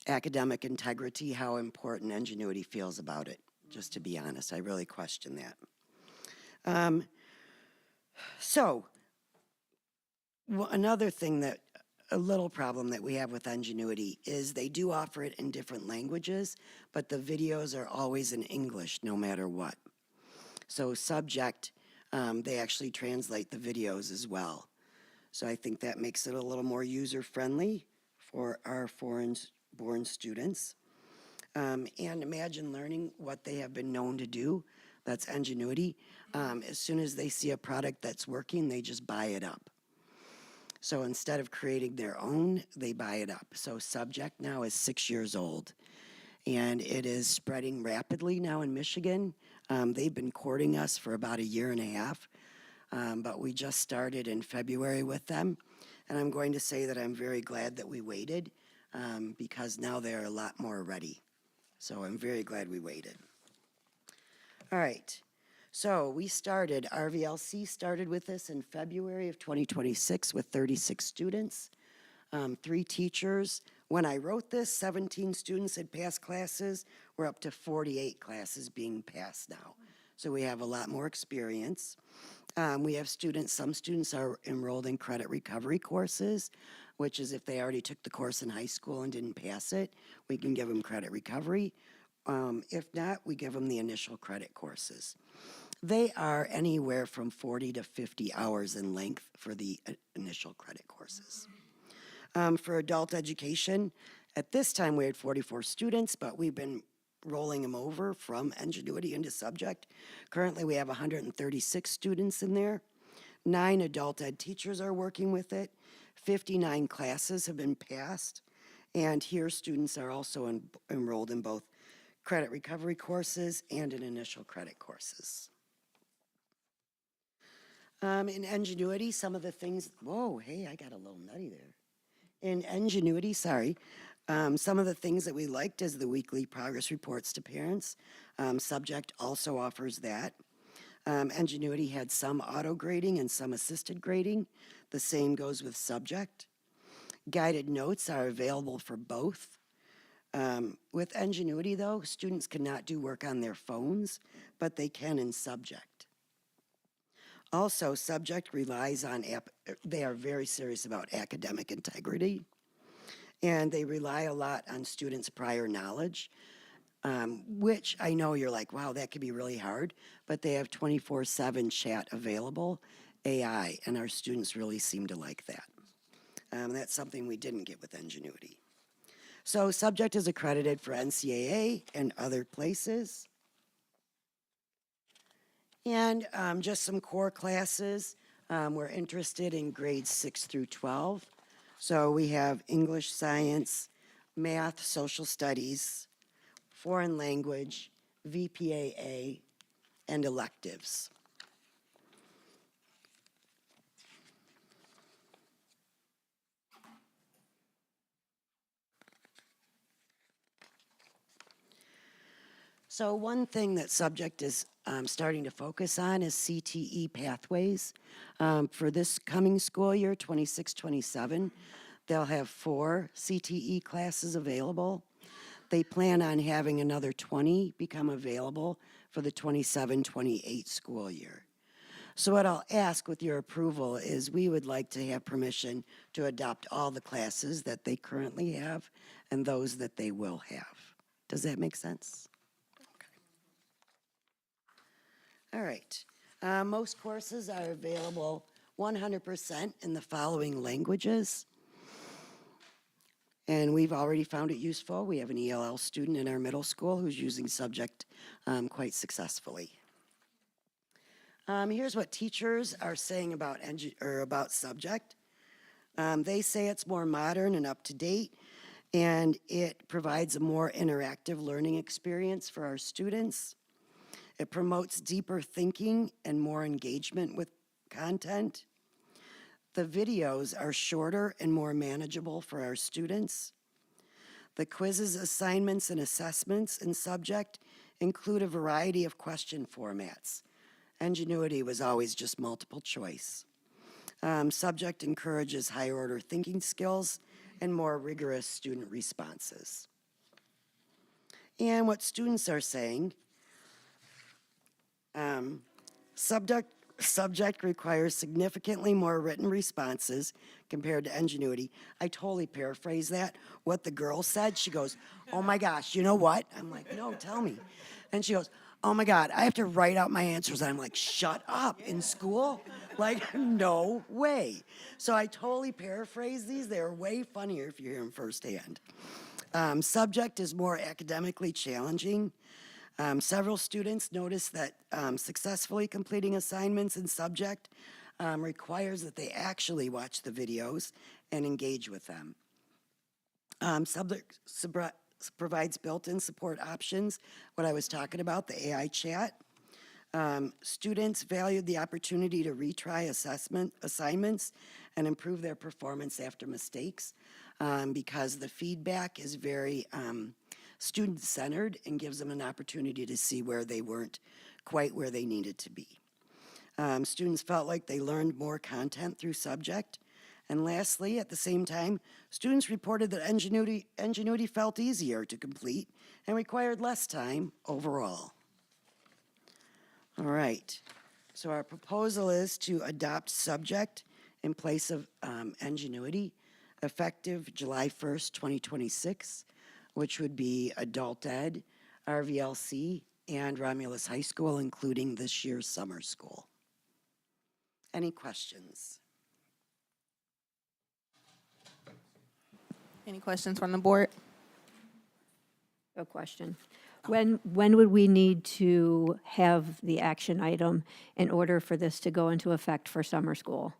academic integrity, how important Ingenuity feels about it. Just to be honest, I really question that. Another thing that, a little problem that we have with Ingenuity is they do offer it in different languages, but the videos are always in English no matter what. So subject, they actually translate the videos as well. So I think that makes it a little more user-friendly for our foreign-born students. And Imagine Learning, what they have been known to do, that's Ingenuity. As soon as they see a product that's working, they just buy it up. So instead of creating their own, they buy it up. So Subject now is 6 years old, and it is spreading rapidly now in Michigan. They've been courting us for about a year and a half, but we just started in February with them. And I'm going to say that I'm very glad that we waited because now they're a lot more ready. So I'm very glad we waited. All right. So we started, RVLC started with this in February of 2026 with 36 students, 3 teachers. When I wrote this, 17 students had passed classes. We're up to 48 classes being passed now. So we have a lot more experience. We have students, some students are enrolled in credit recovery courses, which is if they already took the course in high school and didn't pass it, we can give them credit recovery. If not, we give them the initial credit courses. They are anywhere from 40 to 50 hours in length for the initial credit courses. For adult education, at this time we had 44 students, but we've been rolling them over from Ingenuity into Subject. Currently we have 136 students in there. 9 adult ed teachers are working with it. 59 classes have been passed. And here students are also enrolled in both credit recovery courses and in initial credit courses. In Ingenuity, some of the things, whoa, hey, I got a little nutty there. In Ingenuity, some of the things that we liked is the weekly progress reports to parents. Subject also offers that. Ingenuity had some auto grading and some assisted grading. The same goes with Subject. Guided notes are available for both. With Ingenuity, though, students cannot do work on their phones, but they can in Subject. Also, Subject relies on, they are very serious about academic integrity, and they rely a lot on students' prior knowledge, which I know you're like, wow, that could be really hard, but they have 24/7 chat available, AI, and our students really seem to like that. That's something we didn't get with Ingenuity. So Subject is accredited for NCAA and other places. And just some core classes. We're interested in grades 6 through 12. So we have English, science, math, social studies, foreign language, VPAA, and electives. So one thing that Subject is starting to focus on is CTE pathways. For this coming school year, 26-27, they'll have 4 CTE classes available. They plan on having another 20 become available for the 27-28 school year. So what I'll ask with your approval is we would like to have permission to adopt all the classes that they currently have and those that they will have. Does that make sense? All right. Most courses are available 100% in the following languages. And we've already found it useful. We have an ELL student in our middle school who's using Subject quite successfully. Here's what teachers are saying about Subject. They say it's more modern and up to date, and it provides a more interactive learning experience for our students. It promotes deeper thinking and more engagement with content. The videos are shorter and more manageable for our students. The quizzes, assignments, and assessments in Subject include a variety of question formats. Ingenuity was always just multiple choice. Subject encourages higher order thinking skills and more rigorous student responses. And what students are saying, Subject requires significantly more written responses compared to Ingenuity. I totally paraphrase that. What the girl said, she goes, oh my gosh, you know what? I'm like, no, tell me. And she goes, oh my God, I have to write out my answers. I'm like, shut up, in school? Like, no way. So I totally paraphrase these. They're way funnier if you hear them firsthand. Subject is more academically challenging. Several students noticed that successfully completing assignments in Subject requires that they actually watch the videos and engage with them. Subject provides built-in support options, what I was talking about, the AI chat. Students valued the opportunity to retry assignments and improve their performance after mistakes because the feedback is very student-centered and gives them an opportunity to see where they weren't quite where they needed to be. Students felt like they learned more content through Subject. And lastly, at the same time, students reported that Ingenuity felt easier to complete and required less time overall. All right, so our proposal is to adopt Subject in place of Ingenuity effective July 1st, 2026, which would be Adult Ed, RVLC, and Romulus High School, including this year's summer school. Any questions? Any questions from the board? A question. When would we need to have the action item in order for this to go into effect for summer school?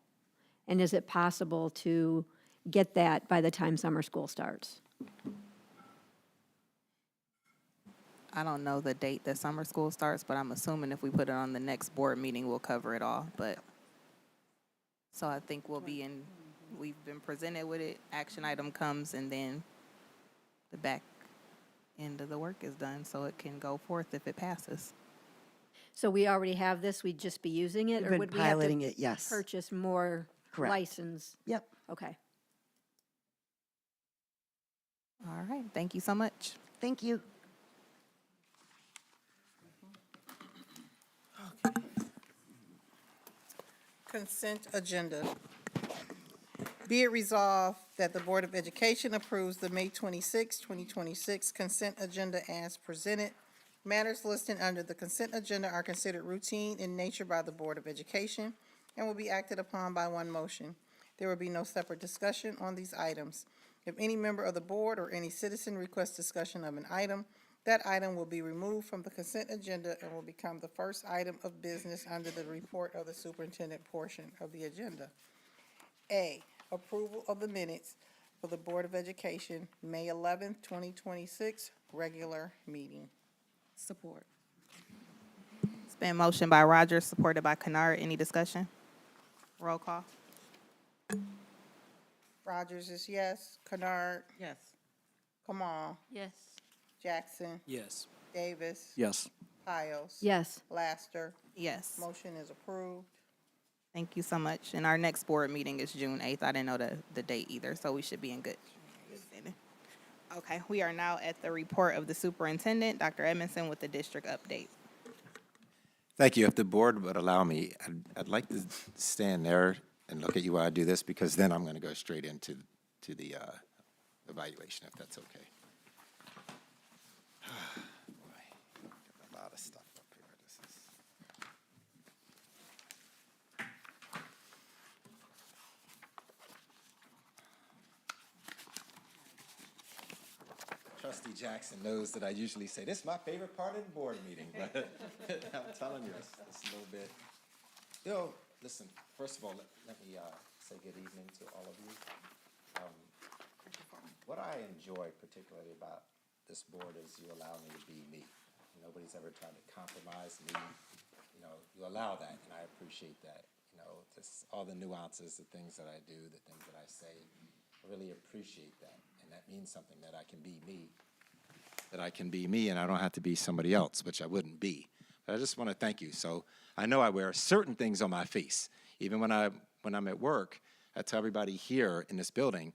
And is it possible to get that by the time summer school starts? I don't know the date that summer school starts, but I'm assuming if we put it on the next board meeting, we'll cover it all. But So I think we've been presented with it, action item comes, and then the back end of the work is done, so it can go forth if it passes. So we already have this, we'd just be using it? We've Or been would we have piloting to it, yes. purchase more Correct. license? Yep. Okay. All right, thank you so much. Thank you. Consent agenda. Be it resolved that the Board of Education approves the May 26, 2026 consent agenda as presented. Matters listed under the consent agenda are considered routine in nature by the Board of Education and will be acted upon by one motion. There will be no separate discussion on these items. If any member of the board or any citizen requests discussion of an item, that item will be removed from the consent agenda and will become the first item of business under the report of the superintendent portion of the agenda. A, approval of the minutes for the Board of Education, May 11th, 2026, regular meeting. Support. It's been motioned by Rogers, supported by Kennard. Any discussion? Roll call. Rogers is yes. Kennard, Yes. Kamal, Yes. Jackson, Yes. Davis, Yes. Piles. Yes. Laster. Yes. Motion is approved. Thank you so much. And our next board meeting is June 8th. I didn't know the date either, so we should be in good standing. Okay, we are now at the report of the superintendent, Dr. Edmondson, with the district update. Thank you. If the board would allow me, I'd like to stand there and look at you while I do this, because then I'm going to go straight into the evaluation, if that's okay. Boy, got a lot of stuff up here. This is. Trustee Jackson knows that I usually say, this is my favorite part of the board meeting, but I'm telling you, it's a little bit. Listen, first of all, let me say good evening to all of you. What I enjoy particularly about this board is you allow me to be me. Nobody's ever tried to compromise me. You know, you allow that, and I appreciate that. You know, just all the nuances, the things that I do, the things that I say, I really appreciate that. And that means something, that I can be me. That I can be me, and I don't have to be somebody else, which I wouldn't be. But I just want to thank you. So I know I wear certain things on my face. Even when I'm at work, I tell everybody here in this building,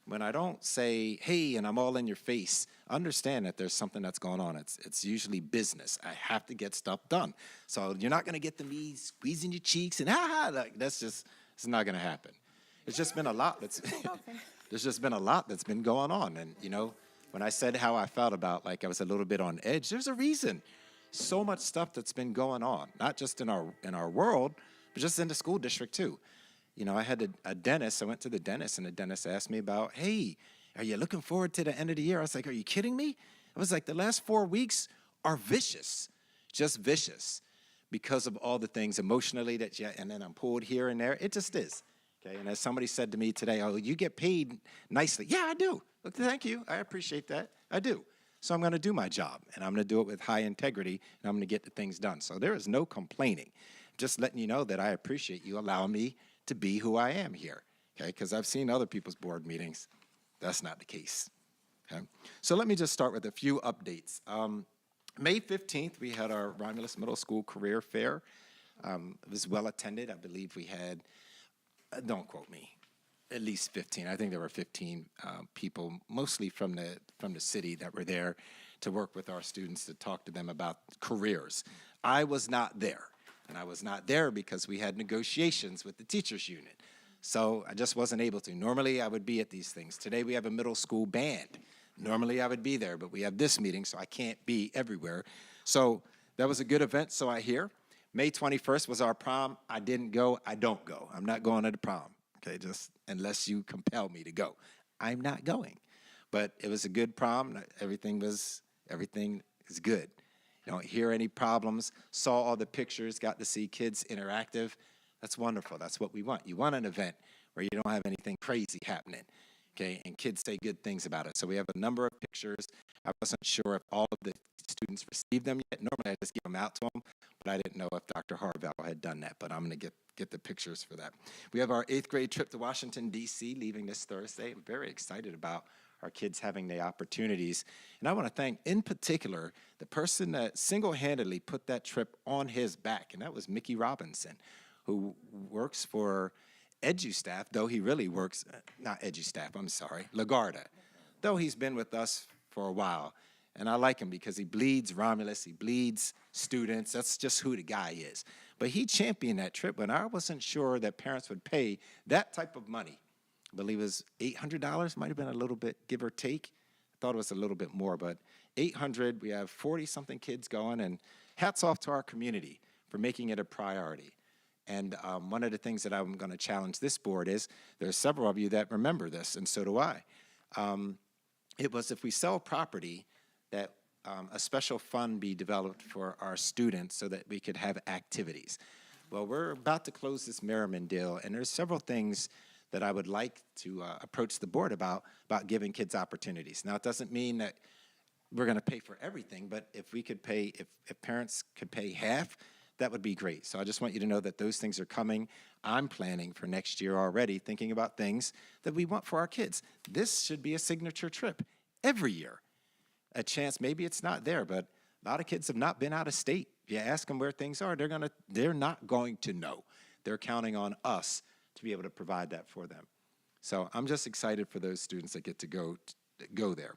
when I don't say, hey, and I'm all in your face, understand that there's something that's going on. It's usually business. I have to get stuff done. So you're not going to get to me squeezing your cheeks and like it's not going to happen. It's just been a lot there's just been a lot that's been going on. And, you know, when I said how I felt about, like, I was a little bit on edge, there's a reason. So much stuff that's been going on, not just in our world, but just in the school district too. You know, I had a dentist. I went to the dentist, and the dentist asked me about, hey, are you looking forward to the end of the year? I was like, are you kidding me? I was like, the last 4 weeks are vicious, just vicious, because of all the things emotionally and then I'm pulled here and there. It just is. Okay, and as somebody said to me today, oh, you get paid nicely. Yeah, I do. Look, thank you. I appreciate that. I do. So I'm going to do my job, and I'm going to do it with high integrity, and I'm going to get the things done. So there is no complaining. Just letting you know that I appreciate you allowing me to be who I am here, okay? Because I've seen other people's board meetings. That's not the case, okay? So let me just start with a few updates. May 15th, we had our Romulus Middle School Career Fair. It was well attended. I believe we had, don't quote me, at least 15. I think there were 15 people, mostly from the city, that were there to work with our students to talk to them about careers. I was not there, and I was not there because we had negotiations with the teachers union. So I just wasn't able to. Normally, I would be at these things. Today, we have a middle school band. Normally, I would be there, but we have this meeting, so I can't be everywhere. So that was a good event, so I hear. May 21st was our prom. I didn't go. I don't go. I'm not going to the prom, okay, just unless you compel me to go. I'm not going. But it was a good prom. Everything is good. You don't hear any problems. Saw all the pictures, got to see kids interactive. That's wonderful. That's what we want. You want an event where you don't have anything crazy happening, okay, and kids say good things about it. So we have a number of pictures. I wasn't sure if all of the students received them yet. Normally, I just give them out to them, but I didn't know if Dr. Harvell had done that, but I'm going to get the pictures for that. We have our 8th grade trip to Washington, D.C., leaving this Thursday. I'm very excited about our kids having the opportunities. And I want to thank, in particular, the person that single-handedly put that trip on his back, and that was Mickey Robinson, who works for EduStaff, though he really works, not EduStaff, I'm sorry, LaGuardia, though he's been with us for a while. And I like him because he bleeds Romulus, he bleeds students. That's just who the guy is. But he championed that trip when I wasn't sure that parents would pay that type of money. I believe it was $800, might have been a little bit, give or take. I thought it was a little bit more, but $800, we have 40-something kids going, and hats off to our community for making it a priority. And one of the things that I'm going to challenge this board is there's several of you that remember this, and so do I. It was if we sell property that a special fund be developed for our students so that we could have activities. Well, we're about to close this Merriman deal, and there's several things that I would like to approach the board about giving kids opportunities. Now, it doesn't mean that we're going to pay for everything, but if we could pay, if parents could pay half, that would be great. So I just want you to know that those things are coming. I'm planning for next year already, thinking about things that we want for our kids. This should be a signature trip every year. A chance, maybe it's not there, but a lot of kids have not been out of state. If you ask them where things are, they're not going to know. They're counting on us to be able to provide that for them. So I'm just excited for those students that get to go there.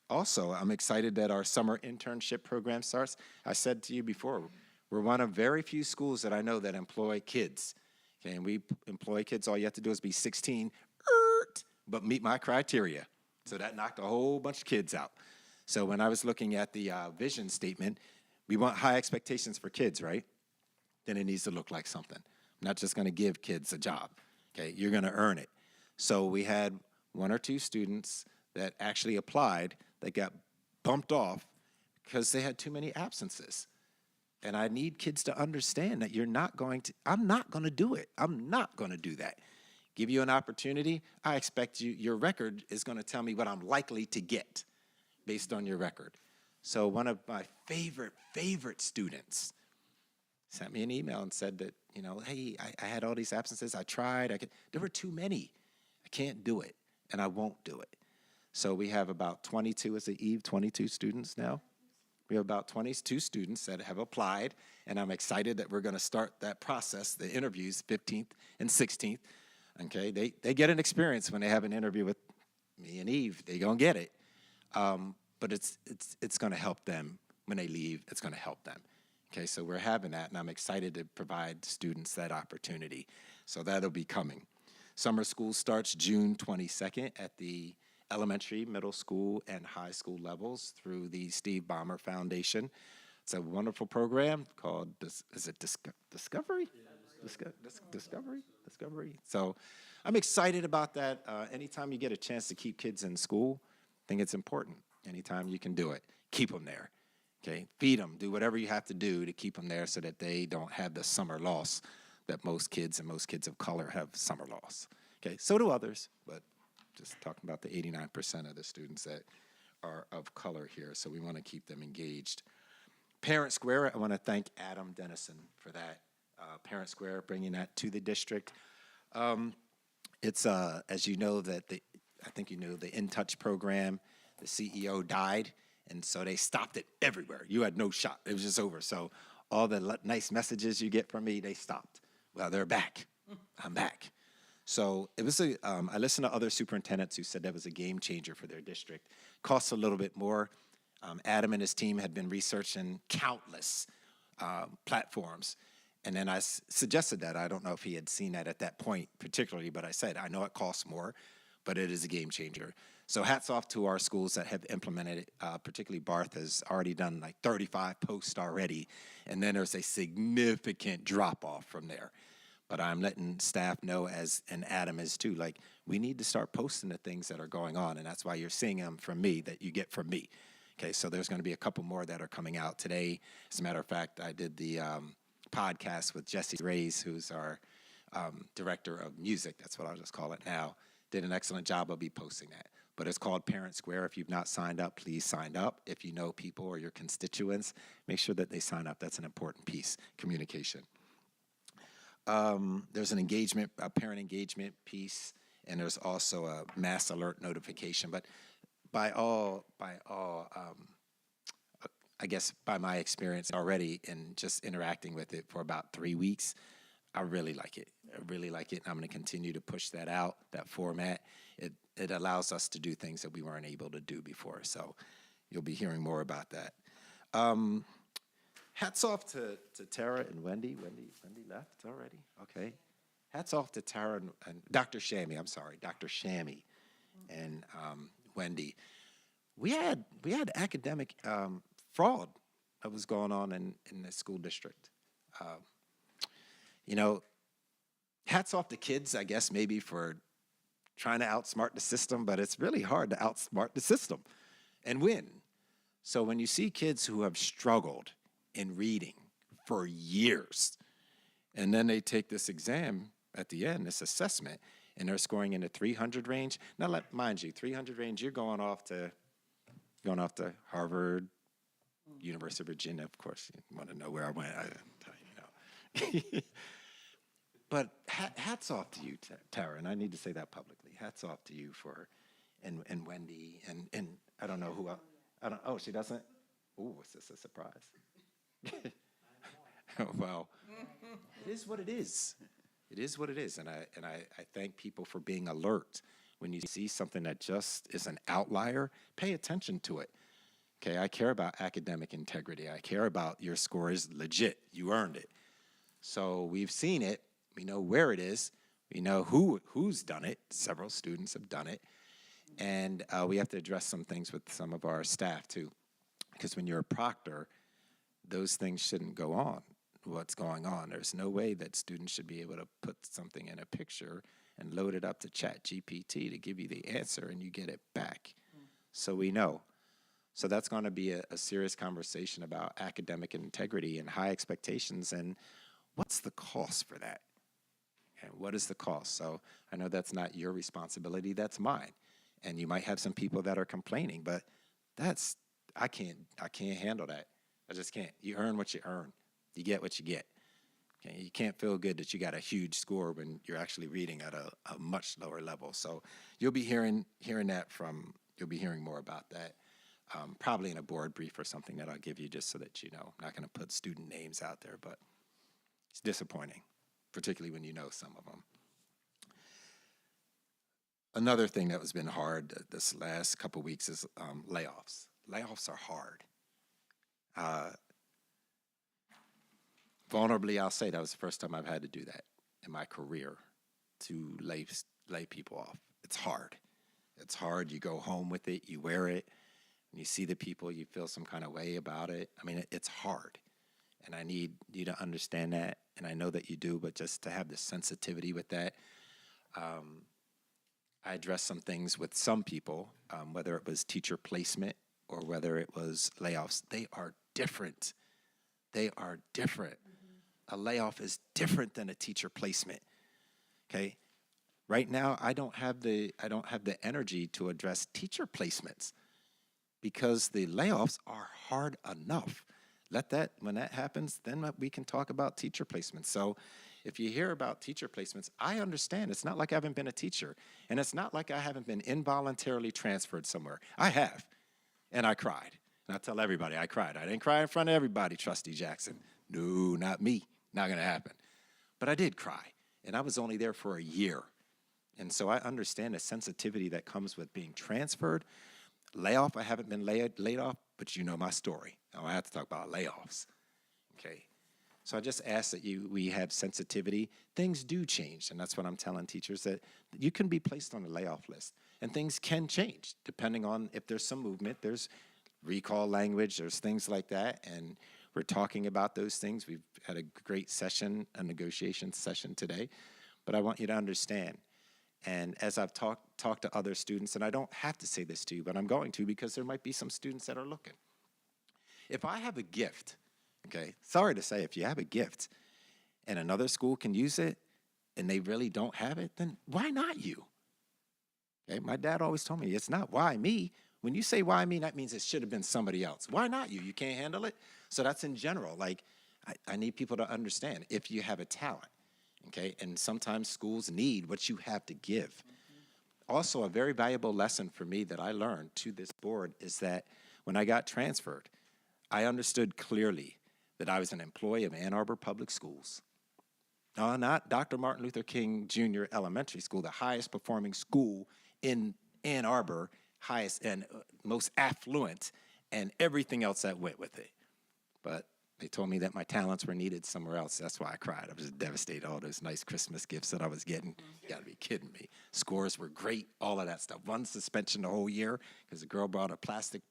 Also, I'm excited that our summer internship program starts. I said to you before, we're one of very few schools that I know that employ kids. Okay, and we employ kids, all you have to do is be 16, but meet my criteria. So that knocked a whole bunch of kids out. So when I was looking at the vision statement, we want high expectations for kids, right? Then it needs to look like something. I'm not just going to give kids a job, okay? You're going to earn it. So we had 1 or 2 students that actually applied that got bumped off because they had too many absences. And I need kids to understand that I'm not going to do it. I'm not going to do that. Give you an opportunity, I expect your record is going to tell me what I'm likely to get based on your record. So one of my favorite students sent me an email and said that, hey, I had all these absences. I tried. There were too many. I can't do it, and I won't do it. So we have about 22, is it Eve, 22 students now? We have about 22 students that have applied, and I'm excited that we're going to start that process, the interviews, 15th and 16th. Okay, they get an experience when they have an interview with me and Eve. They're going to get it. But it's going to help them when they leave. It's going to help them. Okay, so we're having that, and I'm excited to provide students that opportunity. So that'll be coming. Summer school starts June 22nd at the elementary, middle school, and high school levels through the Steve Ballmer Foundation. It's a wonderful program called, Discovery? Discovery. So I'm excited about that. Anytime you get a chance to keep kids in school, I think it's important. Anytime you can do it, keep them there. Okay, feed them, do whatever you have to do to keep them there so that they don't have the summer loss that most kids and most kids of color have summer loss. Okay, so do others, but just talking about the 89% of the students that are of color here, so we want to keep them engaged. Parent Square, I want to thank Adam Dennison for that. Parent Square, bringing that to the district. It's, as you know, I think you know, the In Touch program, the CEO died, and so they stopped it everywhere. You had no shot. It was just over. So all the nice messages you get from me, they stopped. Well, they're back. I'm back. So it was I listened to other superintendents who said that was a game changer for their district. Costs a little bit more. Adam and his team had been researching countless platforms. And then I suggested that. I don't know if he had seen that at that point particularly, but I said, I know it costs more, but it is a game changer. So hats off to our schools that have implemented it, particularly Barth has already done like 35 posts already, and then there's a significant drop-off from there. But I'm letting staff know, and Adam is too, like, we need to start posting the things that are going on, and that's why you're seeing them from me, that you get from me. Okay, so there's going to be a couple more that are coming out today. As a matter of fact, I did the podcast with Jesse Reyes, who's our director of music. That's what I'll just call it now. Did an excellent job. I'll be posting that. but it's called Parent Square. If you've not signed up, please sign up. If you know people or your constituents, make sure that they sign up. That's an important piece, communication. There's a parent engagement piece, and there's also a mass alert notification. But by my experience already and just interacting with it for about 3 weeks, I really like it. I really like it. I'm going to continue to push that out, that format. It allows us to do things that we weren't able to do before. So you'll be hearing more about that. Hats off to Tara and Wendy. Wendy left already? Okay. Hats off to Tara and Dr. Shammy. I'm sorry, Dr. Shammy and Wendy. We had academic fraud that was going on in the school district. Hats off to kids, I guess, maybe for trying to outsmart the system, but it's really hard to outsmart the system and win. So when you see kids who have struggled in reading for years, and then they take this exam at the end, this assessment, and they're scoring in the 300 range. Now, mind you, 300 range, you're going off to Harvard, University of Virginia. Of course, you want to know where I went. I didn't tell you. But hats off to you, Tara, and I need to say that publicly. Hats off to you and Wendy, and I don't know who else. Oh, she doesn't? Oh, is this a surprise? Well, it is what it is. It is what it is, and I thank people for being alert. When you see something that just is an outlier, pay attention to it. Okay, I care about academic integrity. I care about your score is legit. You earned it. So we've seen it. We know where it is. We know who's done it. Several students have done it. And we have to address some things with some of our staff, too. Because when you're a proctor, those things shouldn't go on, what's going on. There's no way that students should be able to put something in a picture and load it up to ChatGPT to give you the answer, and you get it back. So we know. So that's going to be a serious conversation about academic integrity and high expectations, and what's the cost for that? And what is the cost? So I know that's not your responsibility, that's mine. And you might have some people that are complaining, but I can't handle that. I just can't. You earn what you earn. You get what you get. Okay? You can't feel good that you got a huge score when you're actually reading at a much lower level. So you'll be hearing you'll be hearing more about that. Probably in a board brief or something that I'll give you just so that you know. I'm not going to put student names out there, but it's disappointing, particularly when you know some of them. Another thing that has been hard this last couple weeks is layoffs. Layoffs are hard. Vulnerably, I'll say that was the first time I've had to do that in my career, to lay people off. It's hard. It's hard. You go home with it, you wear it, and you see the people, you feel some kind of way about it. I mean, it's hard. And I need you to understand that, and I know that you do, but just to have the sensitivity with that. I addressed some things with some people, whether it was teacher placement or whether it was layoffs. They are different. They are different. Mm-hmm. A layoff is different than a teacher placement. Okay? Right now, I don't have the energy to address teacher placements because the layoffs are hard enough. When that happens, then we can talk about teacher placements. So if you hear about teacher placements, I understand. It's not like I haven't been a teacher, and it's not like I haven't been involuntarily transferred somewhere. I have, and I cried. And I tell everybody I cried. I didn't cry in front of everybody, Trustee Jackson. No, not me. Not going to happen. But I did cry, and I was only there for a year. And so I understand the sensitivity that comes with being transferred. Layoff, I haven't been laid off, but you know my story. Now I have to talk about layoffs. Okay. So I just ask that we have sensitivity. Things do change, and that's what I'm telling teachers, that you can be placed on a layoff list, and things can change depending on if there's some movement. There's recall language, there's things like that, and we're talking about those things. We've had a great session, a negotiation session today, but I want you to understand. And as I've talked to other students, and I don't have to say this to you, but I'm going to because there might be some students that are looking. If I have a gift, okay, sorry to say, if you have a gift and another school can use it and they really don't have it, then why not you? Okay? My dad always told me, it's not why me. When you say why me, that means it should have been somebody else. Why not you? You can't handle it? So that's in general. Like, I need people to understand if you have a talent, okay? And sometimes schools need what you have to give. Also, a very valuable lesson for me that I learned to this board is that when I got transferred, I understood clearly that I was an employee of Ann Arbor Public Schools. No, not Dr. Martin Luther King Jr. Elementary School, the highest performing school in Ann Arbor, highest and most affluent, and everything else that went with it. But they told me that my talents were needed somewhere else. That's why I cried. I was devastated. All those nice Christmas gifts that I was getting. You gotta be kidding me. Scores were great, all of that stuff. One suspension the whole year because the girl brought a plastic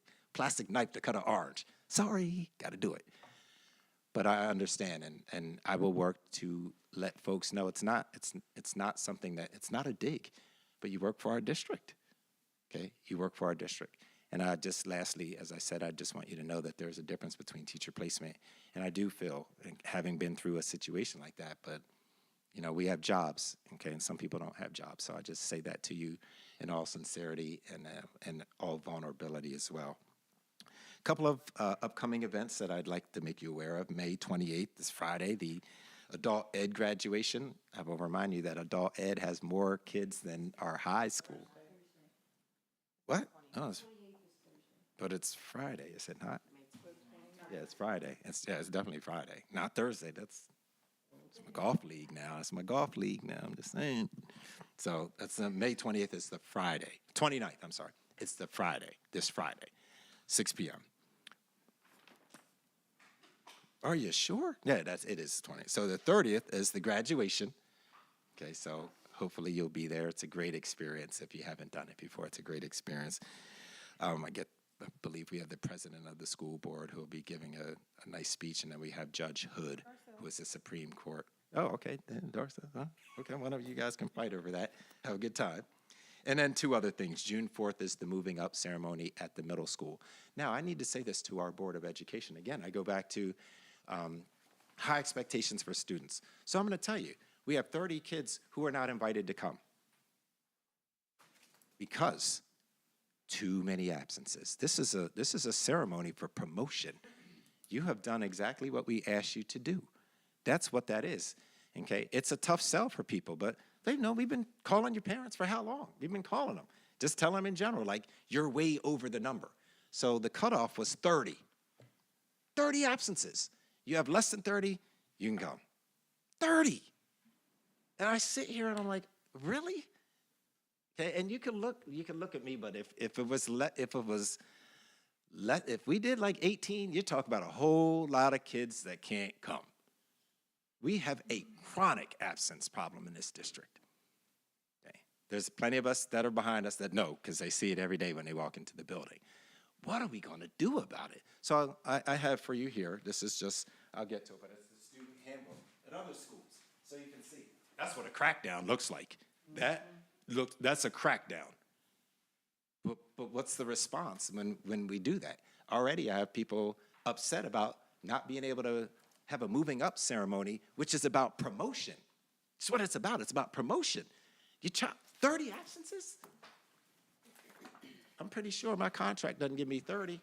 knife to cut an orange. Sorry, gotta do it. But I understand, and I will work to let folks know it's not something that, it's not a dig, but you work for our district, okay? You work for our district. And I just, lastly, as I said, I just want you to know that there's a difference between teacher placement, and I do feel, having been through a situation like that, but, you know, we have jobs, okay, and some people don't have jobs, so I just say that to you in all sincerity and all vulnerability as well. A couple of upcoming events that I'd like to make you aware of. May 28th is Friday, the adult ed graduation. I will remind you that adult ed has more kids than our high school. What? Oh, but it's Friday, is it not? Yeah, it's Friday. It's definitely Friday. Not Thursday. It's my golf league now. It's my golf league now. I'm just saying. So that's May 20th is the Friday. 29th, I'm sorry. It's the Friday, this Friday, 6 p.m. Are you sure? Yeah, it is 20. So the 30th is the graduation. Okay, so hopefully you'll be there. It's a great experience. If you haven't done it before, it's a great experience. I believe we have the president of the school board who will be giving a nice speech, and then we have Judge Hood, who is the Supreme Court. Oh, okay, then Darcy, huh? Okay, one of you guys can fight over that. Have a good time. And then two other things. June 4th is the moving up ceremony at the middle school. Now, I need to say this to our Board of Education. Again, I go back to high expectations for students. So I'm going to tell you, we have 30 kids who are not invited to come because too many absences. This is a ceremony for promotion. You have done exactly what we asked you to do. That's what that is. Okay, it's a tough sell for people, but they know we've been calling your parents for how long? We've been calling them. Just tell them in general, like, you're way over the number. So the cutoff was 30. 30 absences. You have less than 30, you can come. 30. And I sit here and I'm like, really? Okay, and you can look at me, but if we did like 18, you talk about a whole lot of kids that can't come. We have a chronic absence problem in this district. Okay, there's plenty of us that are behind us that know because they see it every day when they walk into the building. What are we going to do about it? So I have for you here, this is just, I'll get to it, but it's the student handbook at other schools. So you can see, that's what a crackdown looks like. That's a crackdown. But what's the response when we do that? Already I have people upset about not being able to have a moving up ceremony, which is about promotion. It's what it's about. It's about promotion. You 30 absences? I'm pretty sure my contract doesn't give me 30.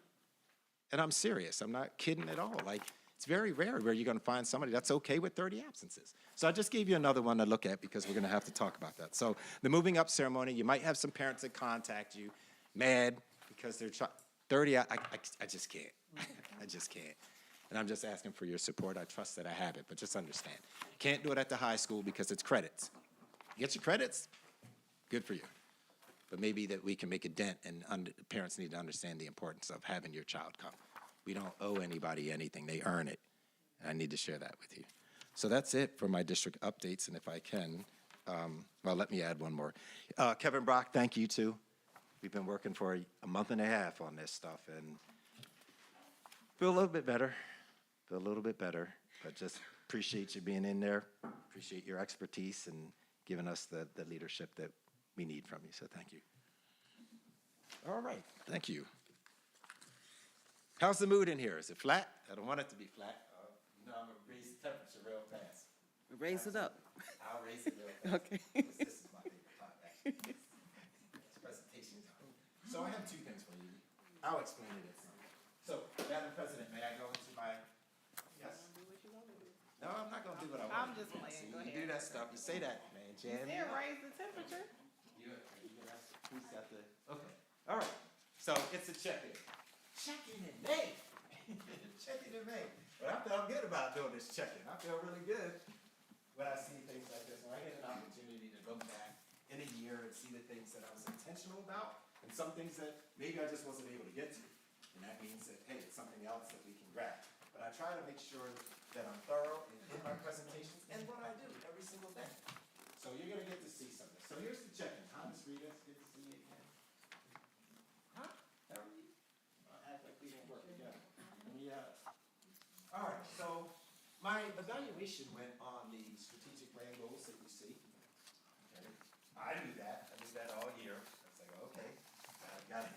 And I'm serious. I'm not kidding at all. Like, it's very rare where you're going to find somebody that's okay with 30 absences. So I just gave you another one to look at because we're going to have to talk about that. So the moving up ceremony, you might have some parents that contact you mad because they're 30. I just can't. I just can't. And I'm just asking for your support. I trust that I have it, but just understand. Can't do it at the high school because it's credits. You get your credits? Good for you. But maybe that we can make a dent, and parents need to understand the importance of having your child come. We don't owe anybody anything. They earn it. And I need to share that with you. So that's it for my district updates, and if I can, well, let me add one more. Kevin Brock, thank you, too. We've been working for a month and a half on this stuff, and feel a little bit better. Feel a little bit better, but just appreciate you being in there. Appreciate your expertise and giving us the leadership that we need from you, so thank you. All right, thank you. How's the mood in here? Is it flat? I don't want it to be flat. No, I'm gonna raise the temperature real fast. Raise it up. I'll raise it real fast. Okay. This is my favorite part, actually. just playing. Go You ahead. do that stuff, you say that, man, Jan. There, raise the temperature. Who's got the, okay, all right, so it's a check-in. Check-in in May. Check-in in May. But I felt good about doing this check-in. I feel really good when I see things like this, when I get an opportunity to look back in a year and see the things that I was intentional about, and some things that maybe I just wasn't able to get to. And that means that, hey, it's something else that we can grab. But I try to make sure that I'm thorough in my presentations and what I do every single day. So you're gonna get to see something. So here's the check-in. Hi, Ms. Rita, it's good to see you again. Huh? How are you? Act like we didn't work together. All right, so my evaluation went on the strategic plan goals that you see. Okay. I knew that. I knew that all year. I was like, okay, gotta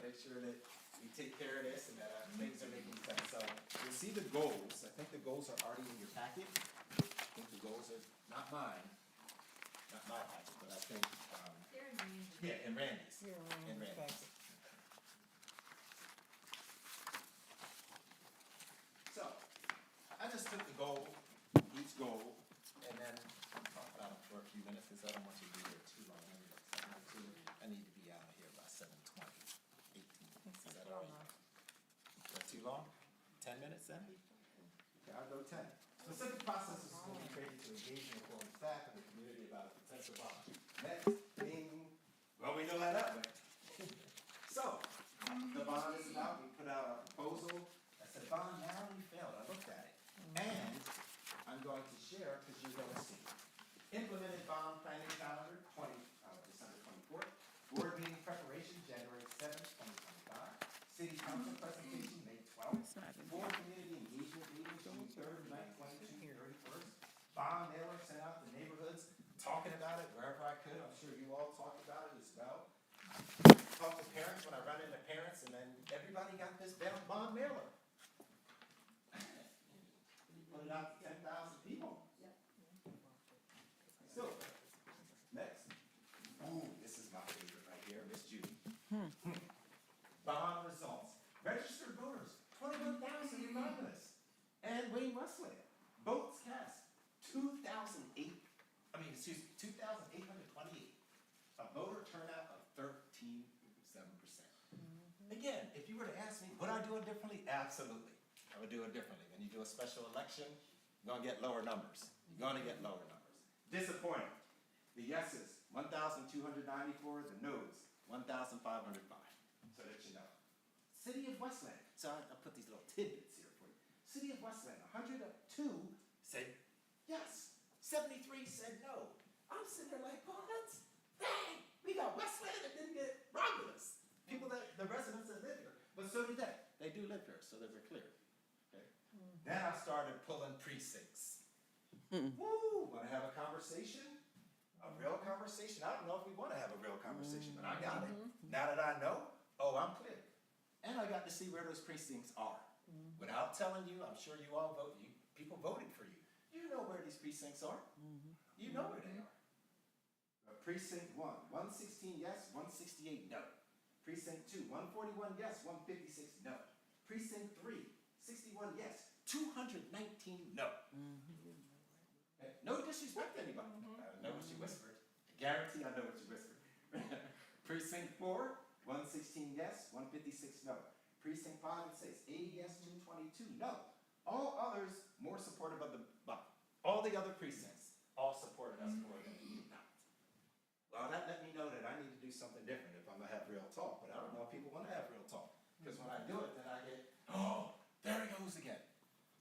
make sure that we take care of this and that things are making sense. So you'll see the goals. I think the goals are already in your packet. I think the goals are not mine, not my packet, but I think, yeah, and Randy's. And Randy's. So, I just took the goal, each goal, and then talk about it for a few minutes, because I don't want you to be there too long. I need to be out of here by 7:20, 18. Is that all right? Is that too long? 10 minutes then? Okay, I'll go 10. Specific processes will be created to engage and inform staff and the community about a potential bond. Next, ding. Well, we know how that went. So, the bond is out, we put out a proposal. I said, bond narrowly failed. I looked at it. And I'm going to share, because you're going to see. Implemented bond planning calendar, December 24th. Board meeting preparation, January 7th, 2025. City council presentation, May 12th. Board community engagement meeting, June 3rd, 9th, 22nd, 31st. Bond mailer sent out to neighborhoods, talking about it wherever I could. I'm sure you all talked about it as well. Talk to parents when I run into parents, and then everybody got this bond mailer. Put it out to 10,000 people. So, next. Ooh, this is my favorite right here, Miss Judy. Bond results. Registered voters, 21,000 anonymous. And Wayne Westland. Votes cast, 2,828. A voter turnout of 13.7%. Again, if you were to ask me, would I do it differently? Absolutely. I would do it differently. When you do a special election, you're gonna get lower numbers. You're gonna get lower numbers. Disappointing. The yeses, 1,294. The noes, 1,505. So that you know. City of Westland. So I put these little tidbits here for you. City of Westland, 102 said yes. 73 said no. I'm sitting there like, oh, that's, dang, we got Westland that didn't get Romulus. People that, the residents that live here. But so did they. They do live here, so they were clear. Okay. Then I started pulling precincts. Woo! Want to have a conversation? A real conversation? I don't know if we want to have a real conversation, but I got it. Now that I know, oh, I'm clear. And I got to see where those precincts are. Without telling you, I'm sure you all vote. People voted for you. You know where these precincts are. You know where they are. Precinct 1, 116 yes, 168 no. Precinct 2, 141 yes, 156 no. Precinct 3, 61 yes, 219 no. Okay. No disrespect to anybody. I know what you whispered. I guarantee I know what you whispered. Precinct 4, 116 yes, 156 no. Precinct 5 and 6, 80 yes, 222 no. All others more supportive of the bond. All the other precincts all supported us for it, and we did not. Well, that let me know that I need to do something different if I'm gonna have real talk, but I don't know if people wanna have real talk. Because when I do it, then I get, oh, there he goes again.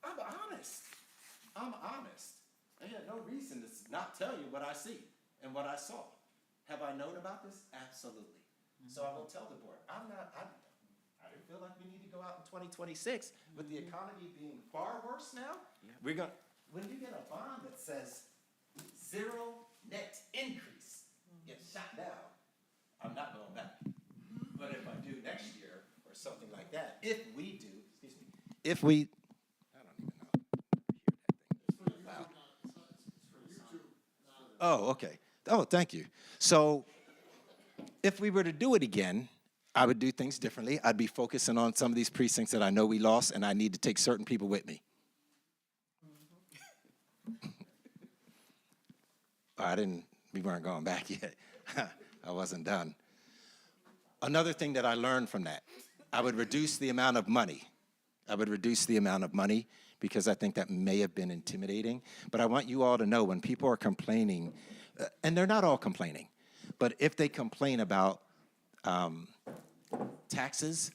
I'm honest. I'm honest. I had no reason to not tell you what I see and what I saw. Have I known about this? Absolutely. So I will tell the board, I didn't feel like we need to go out in 2026 with the economy being far worse now. We're gonna, when you get a bond that says 0 net increase, gets shot down, I'm not going back. But if I do next year or something like that, if we do, excuse me, if we, I don't even know. Wow. Oh, okay. Oh, thank you. So if we were to do it again, I would do things differently. I'd be focusing on some of these precincts that I know we lost, and I need to take certain people with me. We weren't going back yet. I wasn't done. Another thing that I learned from that, I would reduce the amount of money. I would reduce the amount of money because I think that may have been intimidating. But I want you all to know when people are complaining, and they're not all complaining, but if they complain about taxes,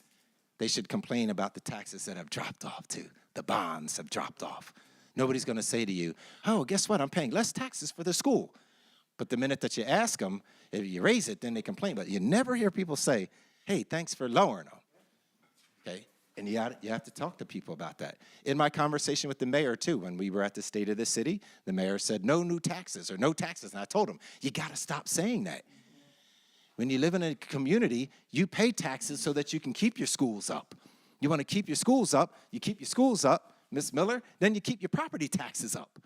they should complain about the taxes that have dropped off too. The bonds have dropped off. Nobody's going to say to you, oh, guess what? I'm paying less taxes for the school. But the minute that you ask them, if you raise it, then they complain. But you never hear people say, hey, thanks for lowering them. Okay? And you have to talk to people about that. In my conversation with the mayor, too, when we were at the State of the City, the mayor said, no new taxes or no taxes. And I told him, you got to stop saying that. When you live in a community, you pay taxes so that you can keep your schools up. You want to keep your schools up, you keep your schools up, Ms. Miller, then you keep your property taxes up.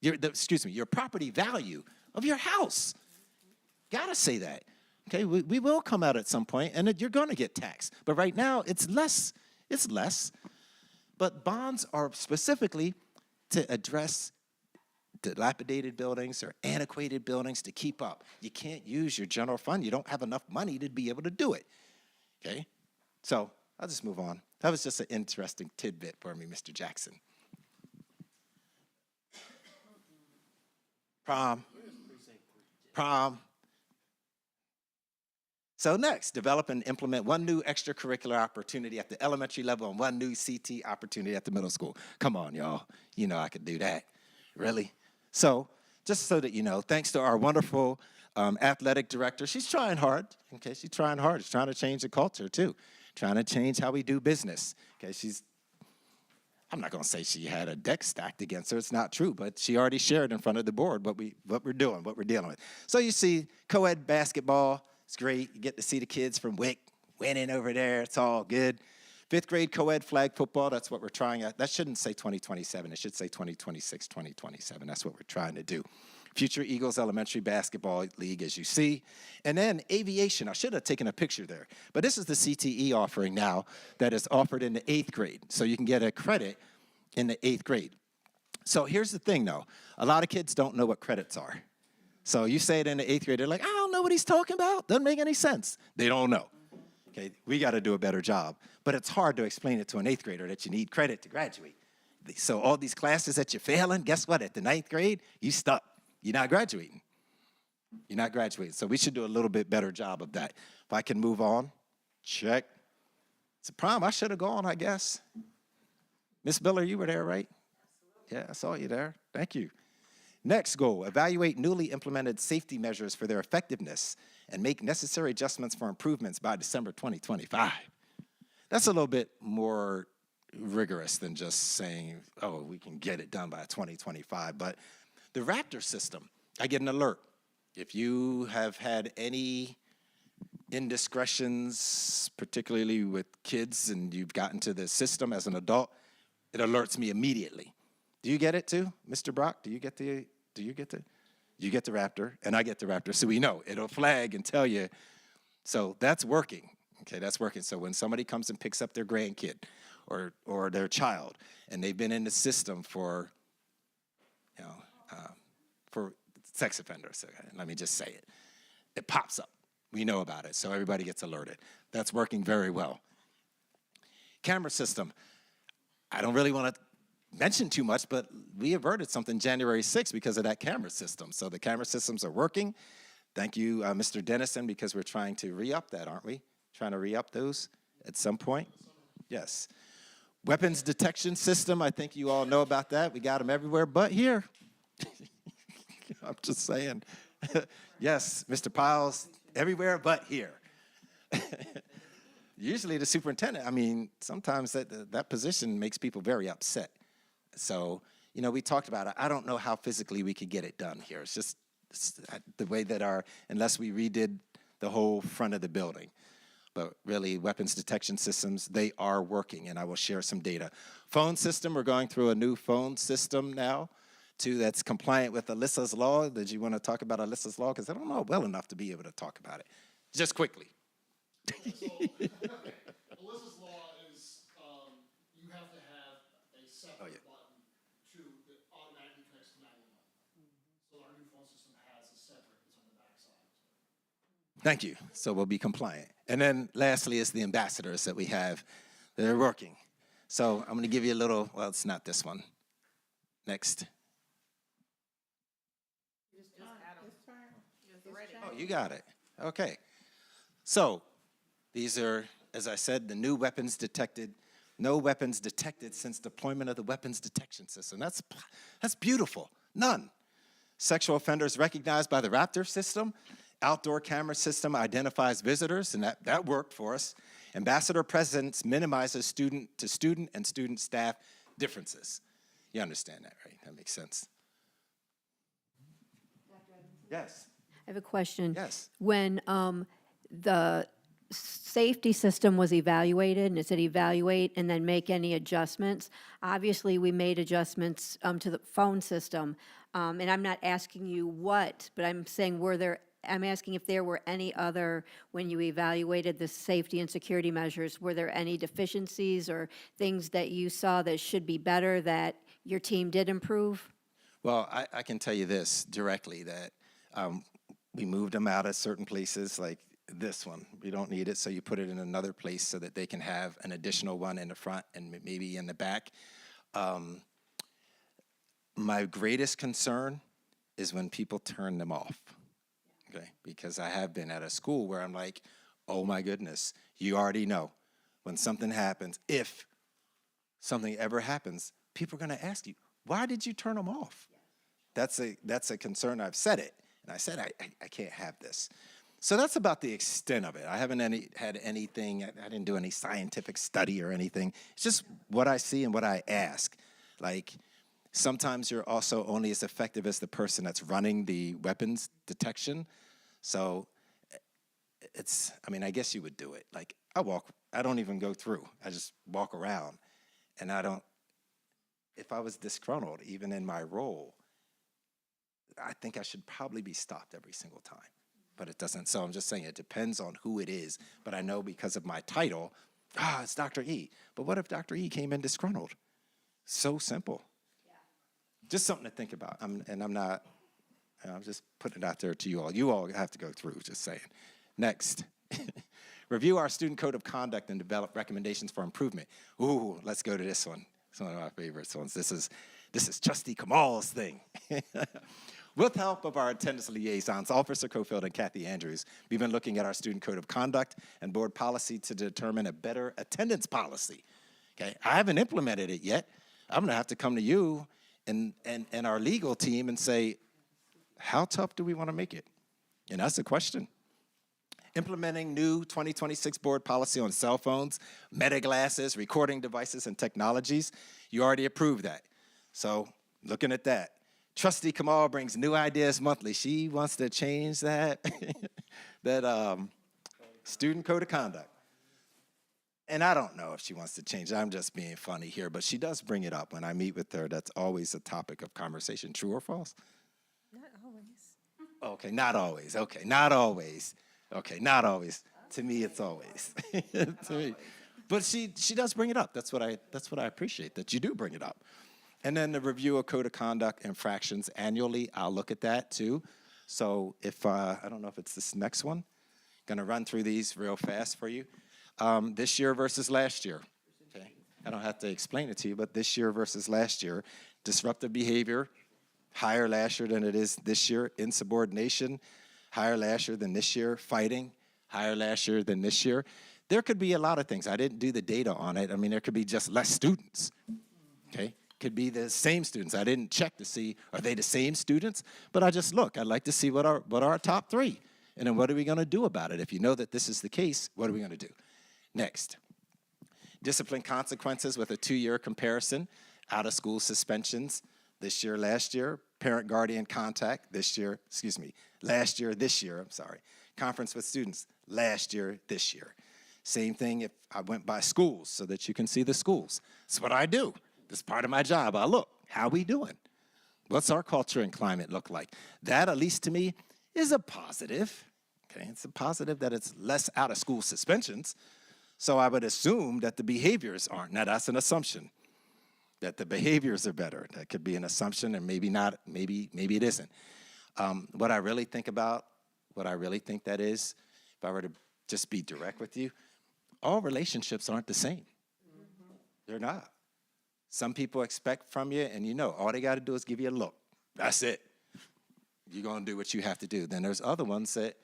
Your property value of your house. Gotta say that. Okay, we will come out at some point, and you're gonna get taxed. But right now, it's less. It's less. But bonds are specifically to address dilapidated buildings or antiquated buildings to keep up. You can't use your general fund. You don't have enough money to be able to do it. Okay? So I'll just move on. That was just an interesting tidbit for me, Mr. Jackson. Prom. So next, develop and implement one new extracurricular opportunity at the elementary level and one new CT opportunity at the middle school. Come on, y'all. You know I could do that. Really? So just so that you know, thanks to our wonderful athletic director, she's trying hard. Okay, she's trying hard. She's trying to change the culture too, trying to change how we do business. Okay, I'm not going to say she had a deck stacked against her. It's not true, but she already shared in front of the board what we're doing, what we're dealing with. So you see co-ed basketball. It's great. You get to see the kids from WIC winning over there. It's all good. 5th grade co-ed flag football, that's what we're trying at. That shouldn't say 2027. It should say 2026, 2027. That's what we're trying to do. Future Eagles Elementary Basketball League, as you see. And then aviation. I should have taken a picture there. But this is the CTE offering now that is offered in the 8th grade. So you can get a credit in the 8th grade. So here's the thing, though. A lot of kids don't know what credits are. So you say it in the 8th grade, they're like, I don't know what he's talking about. Doesn't make any sense. They don't know. Okay, we got to do a better job. But it's hard to explain it to an 8th grader that you need credit to graduate. So all these classes that you're failing, guess what? At the 9th grade, you stuck. You're not graduating. You're not graduating. So we should do a little bit better job of that. If I can move on, check. It's a prom. I should have gone, I guess. Miss Miller, you were there, right? Yeah, I saw you there. Thank you. Next goal, evaluate newly implemented safety measures for their effectiveness and make necessary adjustments for improvements by December 2025. That's a little bit more rigorous than just saying, oh, we can get it done by 2025. But the Raptor system, I get an alert. If you have had any indiscretions, particularly with kids, and you've gotten to the system as an adult, it alerts me immediately. Do you get it too, Mr. Brock? You get the Raptor, and I get the Raptor, so we know. It'll flag and tell you. So that's working. Okay, that's working. So when somebody comes and picks up their grandkid or their child, and they've been in the system for, for sex offenders, let me just say it, it pops up. We know about it, so everybody gets alerted. That's working very well. Camera system. I don't really want to mention too much, but we averted something January 6th because of that camera system. So the camera systems are working. Thank you, Mr. Dennison, because we're trying to re-up that, aren't we? Trying to re-up those at some point? Yes. Weapons detection system, I think you all know about that. We got them everywhere but here. I'm just saying. Yes, Mr. Piles, everywhere but here. Usually the superintendent, sometimes that position makes people very upset. So, we talked about it. I don't know how physically we could get it done here. It's just the way that unless we redid the whole front of the building. But really, weapons detection systems, they are working, and I will share some data. Phone system, we're going through a new phone system now, too, that's compliant with Alyssa's Law. Did you want to talk about Alyssa's Law? Because I don't know well enough to be able to talk about it. Just quickly. Alyssa's Law is you have to have a separate button that automatically connects to 911. So our new phone system Thank you. So we'll be compliant. And then lastly is the ambassadors that we have that are working. So I'm going to give you a little, well, it's not this one. Next. Oh, you got it. Okay. So these are, as I said, the new weapons detected, no weapons detected since deployment of the weapons detection system. That's beautiful. None. Sexual offenders recognized by the Raptor system. Outdoor camera system identifies visitors, and that worked for us. Ambassador presence minimizes student-to-student and student-staff differences. You understand that, right? That makes sense. Yes. I have a question. Yes. When the safety system was evaluated, and it said evaluate and then make any adjustments, obviously, we made adjustments to the phone system. And I'm not asking you what, but I'm saying I'm asking if there were any other, when you evaluated the safety and security measures, were there any deficiencies or things that you saw that should be better that your team did improve? Well, I can tell you this directly, that we moved them out of certain places, like this one. We don't need it, so you put it in another place so that they can have an additional one in the front and maybe in the back. My greatest concern is when people turn them off, okay? Because I have been at a school where I'm like, oh my goodness, you already know when something happens, if something ever happens, people are gonna ask you, why did you turn them off? That's a concern. I've said it, and I said I can't have this. So that's about the extent of it. I haven't had anything, I didn't do any scientific study or anything. It's just what I see and what I ask. Like, sometimes you're also only as effective as the person that's running the weapons detection. So I guess you would do it. Like, I don't even go through. I just walk around, and if I was disgruntled, even in my role, I think I should probably be stopped every single time. But it doesn't. So I'm just saying it depends on who it is. But I know because of my title, it's Dr. E. But what if Dr. E came in disgruntled? So simple. Yeah. Just something to think about. I'm just putting it out there to you all. You all have to go through, just saying. Next. Review our student code of conduct and develop recommendations for improvement. Ooh, let's go to this one. It's one of my favorite ones. This is Trustee Kamal's thing. With help of our attendance liaisons, Officer Cofield and Kathy Andrews, we've been looking at our student code of conduct and board policy to determine a better attendance policy. Okay, I haven't implemented it yet. I'm gonna have to come to you and our legal team and say, how tough do we wanna make it? And that's the question. Implementing new 2026 board policy on cell phones, meta glasses, recording devices, and technologies. You already approved that. So looking at that. Trustee Kamal brings new ideas monthly. She wants to change that, student code of conduct. And I don't know if she wants to change it. I'm just being funny here, but she does bring it up when I meet with her. That's always a topic of conversation. True or false? Not always. Okay, not always. Okay, not always. Okay, not always. To me, it's always. To me. But she does bring it up. That's what I appreciate, that you do bring it up. And then the review of code of conduct infractions annually, I'll look at that too. So if, I don't know if it's this next one, gonna run through these real fast for you. This year versus last year, okay? I don't have to explain it to you, but this year versus last year, disruptive behavior, higher last year than it is this year. Insubordination, higher last year than this year. Fighting, higher last year than this year. There could be a lot of things. I didn't do the data on it. I mean, there could be just less students, okay? Could be the same students. I didn't check to see, are they the same students? But I just look, I'd like to see what are our top three. And then what are we gonna do about it? If you know that this is the case, what are we gonna do? Next, discipline consequences with a 2-year comparison, out of school suspensions, this year, last year, parent guardian contact, last year, this year, I'm sorry. Conference with students, last year, this year. Same thing if I went by schools so that you can see the schools. That's what I do. That's part of my job. I look, how we doing? What's our culture and climate look like? That, at least to me, is a positive. Okay, it's a positive that it's less out of school suspensions. So I would assume that the behaviors aren't. Now that's an assumption, that the behaviors are better. That could be an assumption, and maybe not, maybe it isn't. What I really think that is, if I were to just be direct with you, all relationships aren't the same. They're not. Some people expect from you, and you know, all they got to do is give you a look. That's it. You're going to do what you have to do. Then there's other ones that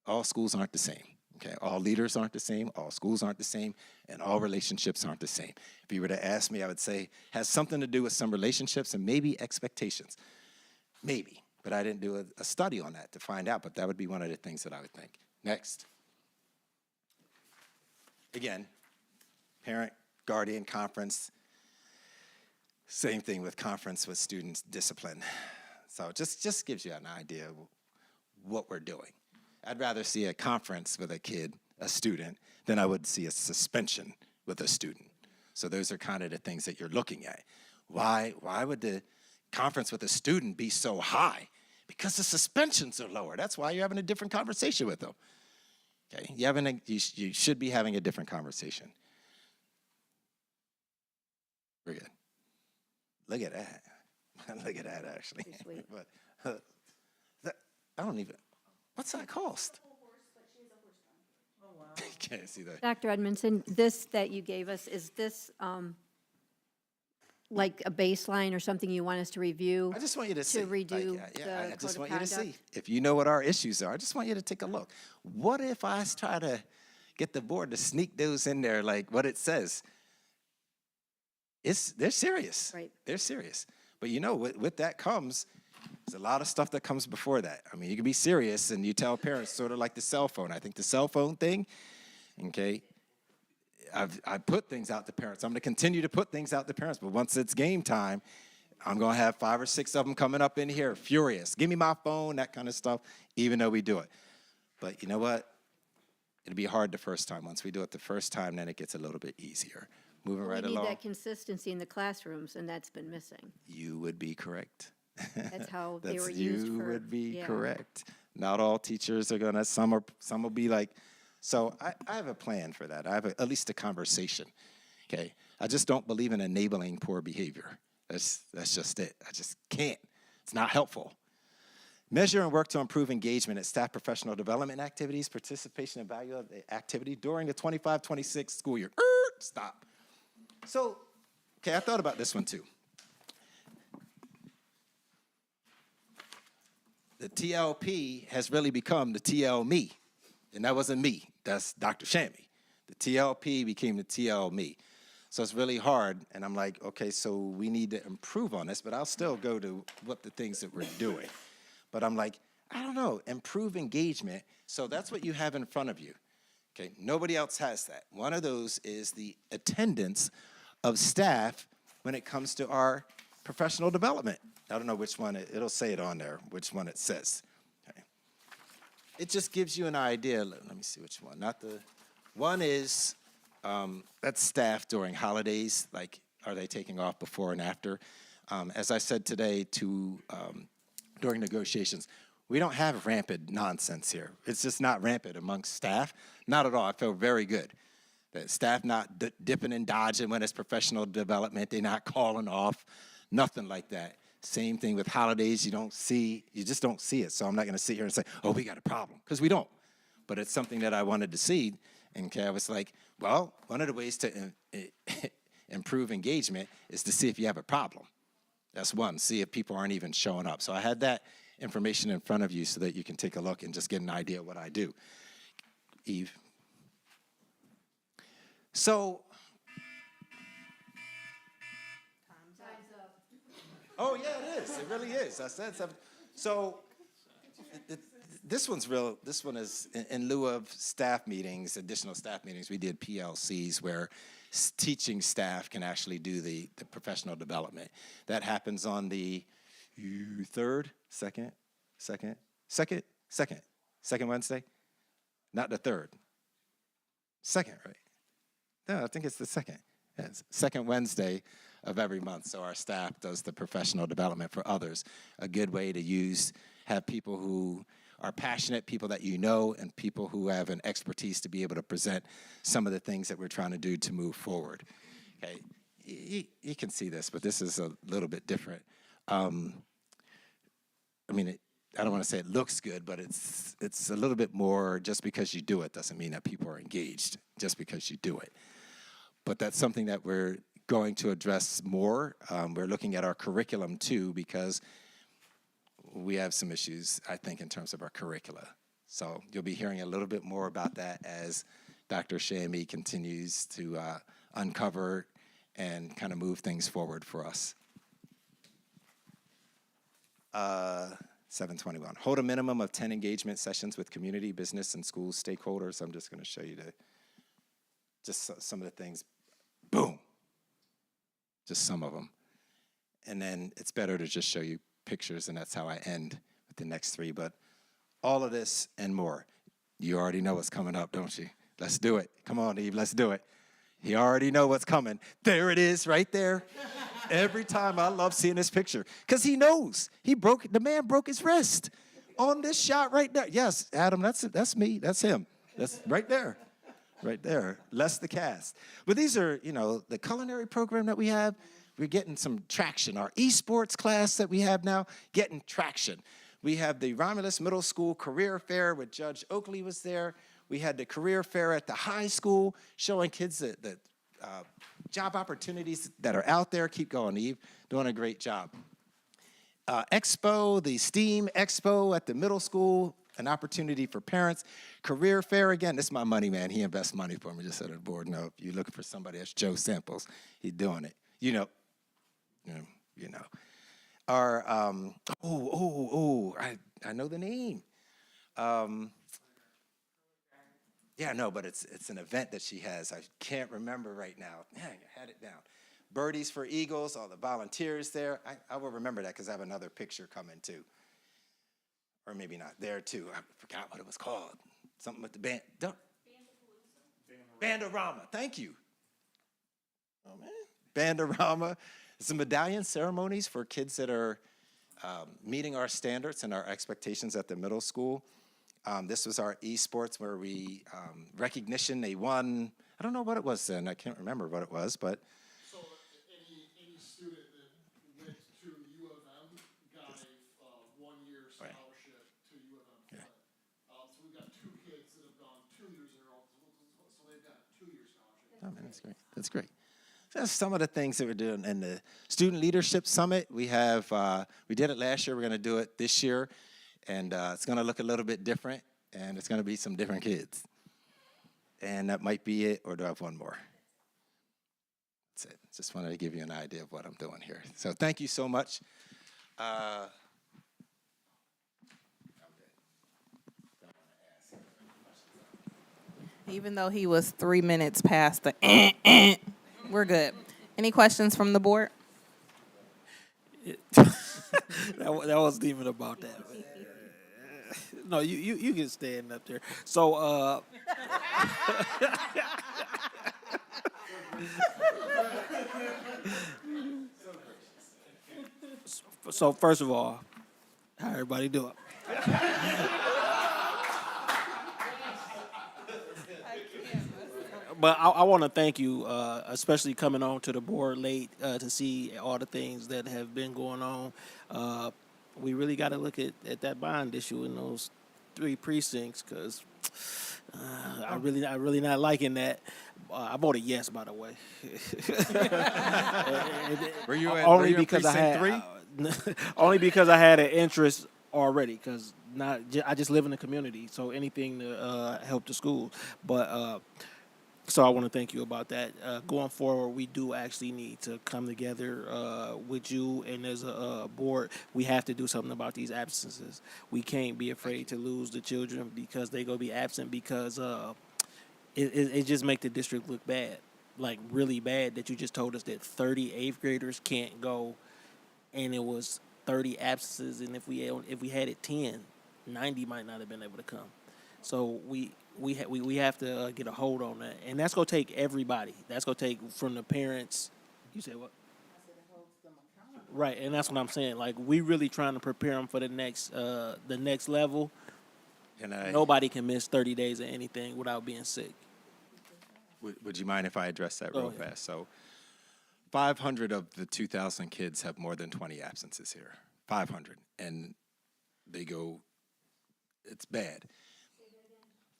all schools aren't the same. Okay, all leaders aren't the same, all schools aren't the same, and all relationships aren't the same. If you were to ask me, I would say has something to do with some relationships and maybe expectations. Maybe, but I didn't do a study on that to find out, but that would be one of the things that I would think. Next. Again, parent, guardian conference. Same thing with conference with students discipline. So just gives you an idea of what we're doing. I'd rather see a conference with a kid, a student, than I would see a suspension with a student. So those are kind of the things that you're looking at. Why would the conference with a student be so high? Because the suspensions are lower. That's why you're having a different conversation with them. Okay, you should be having a different conversation. We're good. Look at that. Look at that, actually. Pretty sweet. But I don't even. What's that cost? Can't see that. Dr. Edmondson, this that you gave us, is this like a baseline or something you want us to review? I just want you to see. redo I the just code want of you to see. conduct? If you know what our issues are, I just want you to take a look. What if I try to get the board to sneak those in there like what it says? They're serious. Right. They're serious. But you know, with that comes, there's a lot of stuff that comes before that. I mean, you can be serious and you tell parents sort of like the cell phone. I think the cell phone thing, okay, I put things out to parents. I'm going to continue to put things out to parents, but once it's game time, I'm going to have 5 or 6 of them coming up in here furious. Give me my phone, that kind of stuff, even though we do it. But you know what? It'll be hard the first time. Once we do it the first time, then it gets a little bit easier. Moving right We need along. that consistency in the classrooms, and that's been missing. You would be correct. That's how they were used for. You would be yeah. correct. Not all teachers are gonna. Some will be like. So I have a plan for that. I have at least a conversation. Okay. I just don't believe in enabling poor behavior. That's just it. I just can't. It's not helpful. Measure and work to improve engagement at staff professional development activities, participation and value of the activity during the 25-26 school year. Stop. So, okay, I thought about this one too. The TLP has really become the TL me, and that wasn't me. That's Dr. Shammy. The TLP became the TL me. So it's really hard, and I'm like, okay, so we need to improve on this, but I'll still go to what the things that we're doing. But I'm like, I don't know, improve engagement. So that's what you have in front of you. Okay, nobody else has that. One of those is the attendance of staff when it comes to our professional development. I don't know which one, it'll say it on there, which one it says. Okay. It just gives you an idea. Let me see which one. One is, that's staff during holidays, like are they taking off before and after? As I said today during negotiations, we don't have rampant nonsense here. It's just not rampant amongst staff. Not at all. I feel very good. That staff not dipping and dodging when it's professional development. They're not calling off. Nothing like that. Same thing with holidays. You just don't see it. So I'm not going to sit here and say, oh, we got a problem, because we don't. But it's something that I wanted to see. And I was like, well, one of the ways to improve engagement is to see if you have a problem. That's one. See if people aren't even showing up. So I had that information in front of you so that you can take a look and just get an idea of what I do. Eve. So. Time's up. Oh, yeah, it is. It really is. I said something. So this one's real. This one is in lieu of staff meetings, additional staff meetings, we did PLCs where teaching staff can actually do the professional development. That happens on the second Wednesday? Not the third. Second, right? No, I think it's the second. Yes, second Wednesday of every month. So our staff does the professional development for others. A good way to have people who are passionate, people that you know, and people who have an expertise to be able to present some of the things that we're trying to do to move forward. Okay, you can see this, but this is a little bit different. I don't want to say it looks good, but it's a little bit more. Just because you do it doesn't mean that people are engaged. Just because you do it, but that's something that we're going to address more. We're looking at our curriculum too, because we have some issues, I think, in terms of our curricula. So you'll be hearing a little bit more about that as Dr. Shammy continues to uncover and kind of move things forward for us. 721. Hold a minimum of 10 engagement sessions with community, business, and school stakeholders. I'm just going to show you some of the things. Boom. Just some of them. And then it's better to just show you pictures, and that's how I end with the next three. But all of this and more. You already know what's coming up, don't you? Let's do it. Come on, Eve, let's do it. You already know what's coming. There it is, right there. Every time I love seeing this picture, because he knows. The man broke his wrist on this shot right there. Yes, Adam, that's me, that's him. That's right there. Right there, less the cast. But these are, the culinary program that we have, we're getting some traction. Our esports class that we have now, getting traction. We have the Romulus Middle School Career Fair with Judge Oakley was there. We had the career fair at the high school, showing kids the job opportunities that are out there. Keep going, Eve, doing a great job. Expo, the STEAM Expo at the middle school, an opportunity for parents. Career fair, again, this is my money man. He invests money for me, just so the board know. If you're looking for somebody, that's Joe Samples. He's doing it. You know. Our, I know the name. Yeah, no, but it's an event that she has. I can't remember right now. Dang, I had it down. Birdies for Eagles, all the volunteers there. I will remember that because I have another picture coming too. Or maybe not there too. I forgot what it was called. Something with the band. Bandorama. Thank you. Oh man. Bandorama. Some medallion ceremonies for kids that are meeting our standards and our expectations at the middle school. This was our esports where we recognition. They won. I don't know what it was then. I can't remember what it was, but. So any student that went to U of M got a 1-year scholarship to U of M. Yeah. So we've got 2 kids that have gone 2 years in a row, so they've got 2-year scholarships. Oh man, that's great. That's great. So that's some of the things that we're doing in the Student Leadership Summit. We have we did it last year. We're going to do it this year, and it's going to look a little bit different, and it's going to be some different kids. And that might be it, or do I have one more? That's it. Just wanted to give you an idea of what I'm doing here. So thank you so much. Even though he was 3 minutes past the we're good. Any questions from the board? That wasn't even about that. No, you can stand up there. So, so first of all, how everybody doing? But I want to thank you, especially coming on to the board late to see all the things that have been going on. We really got to look at that bond issue in those 3 precincts because I'm really not liking that. I voted yes, by the way. Were you at only because precinct I had only because I had an interest already because I just live in the community, so anything to help the school, but. So I want to thank you about that. Going forward, we do actually need to come together with you and as a board. We have to do something about these absences. We can't be afraid to lose the children because they go be absent because it just make the district look bad, like really bad that you just told us that 30 8th graders can't go and it was 30 absences. And if we had it 10, 90 might not have been able to come. So we have to get a hold on that, and that's gonna take everybody. That's gonna take from the parents. You said what? I said it holds them accountable. Right, and that's what I'm saying. Like we really trying to prepare them for the next level. And nobody can miss 30 days of anything without being sick. Would you mind if I address that real fast? So 500 of the 2,000 kids have more than 20 absences here. 500, and they go, it's bad.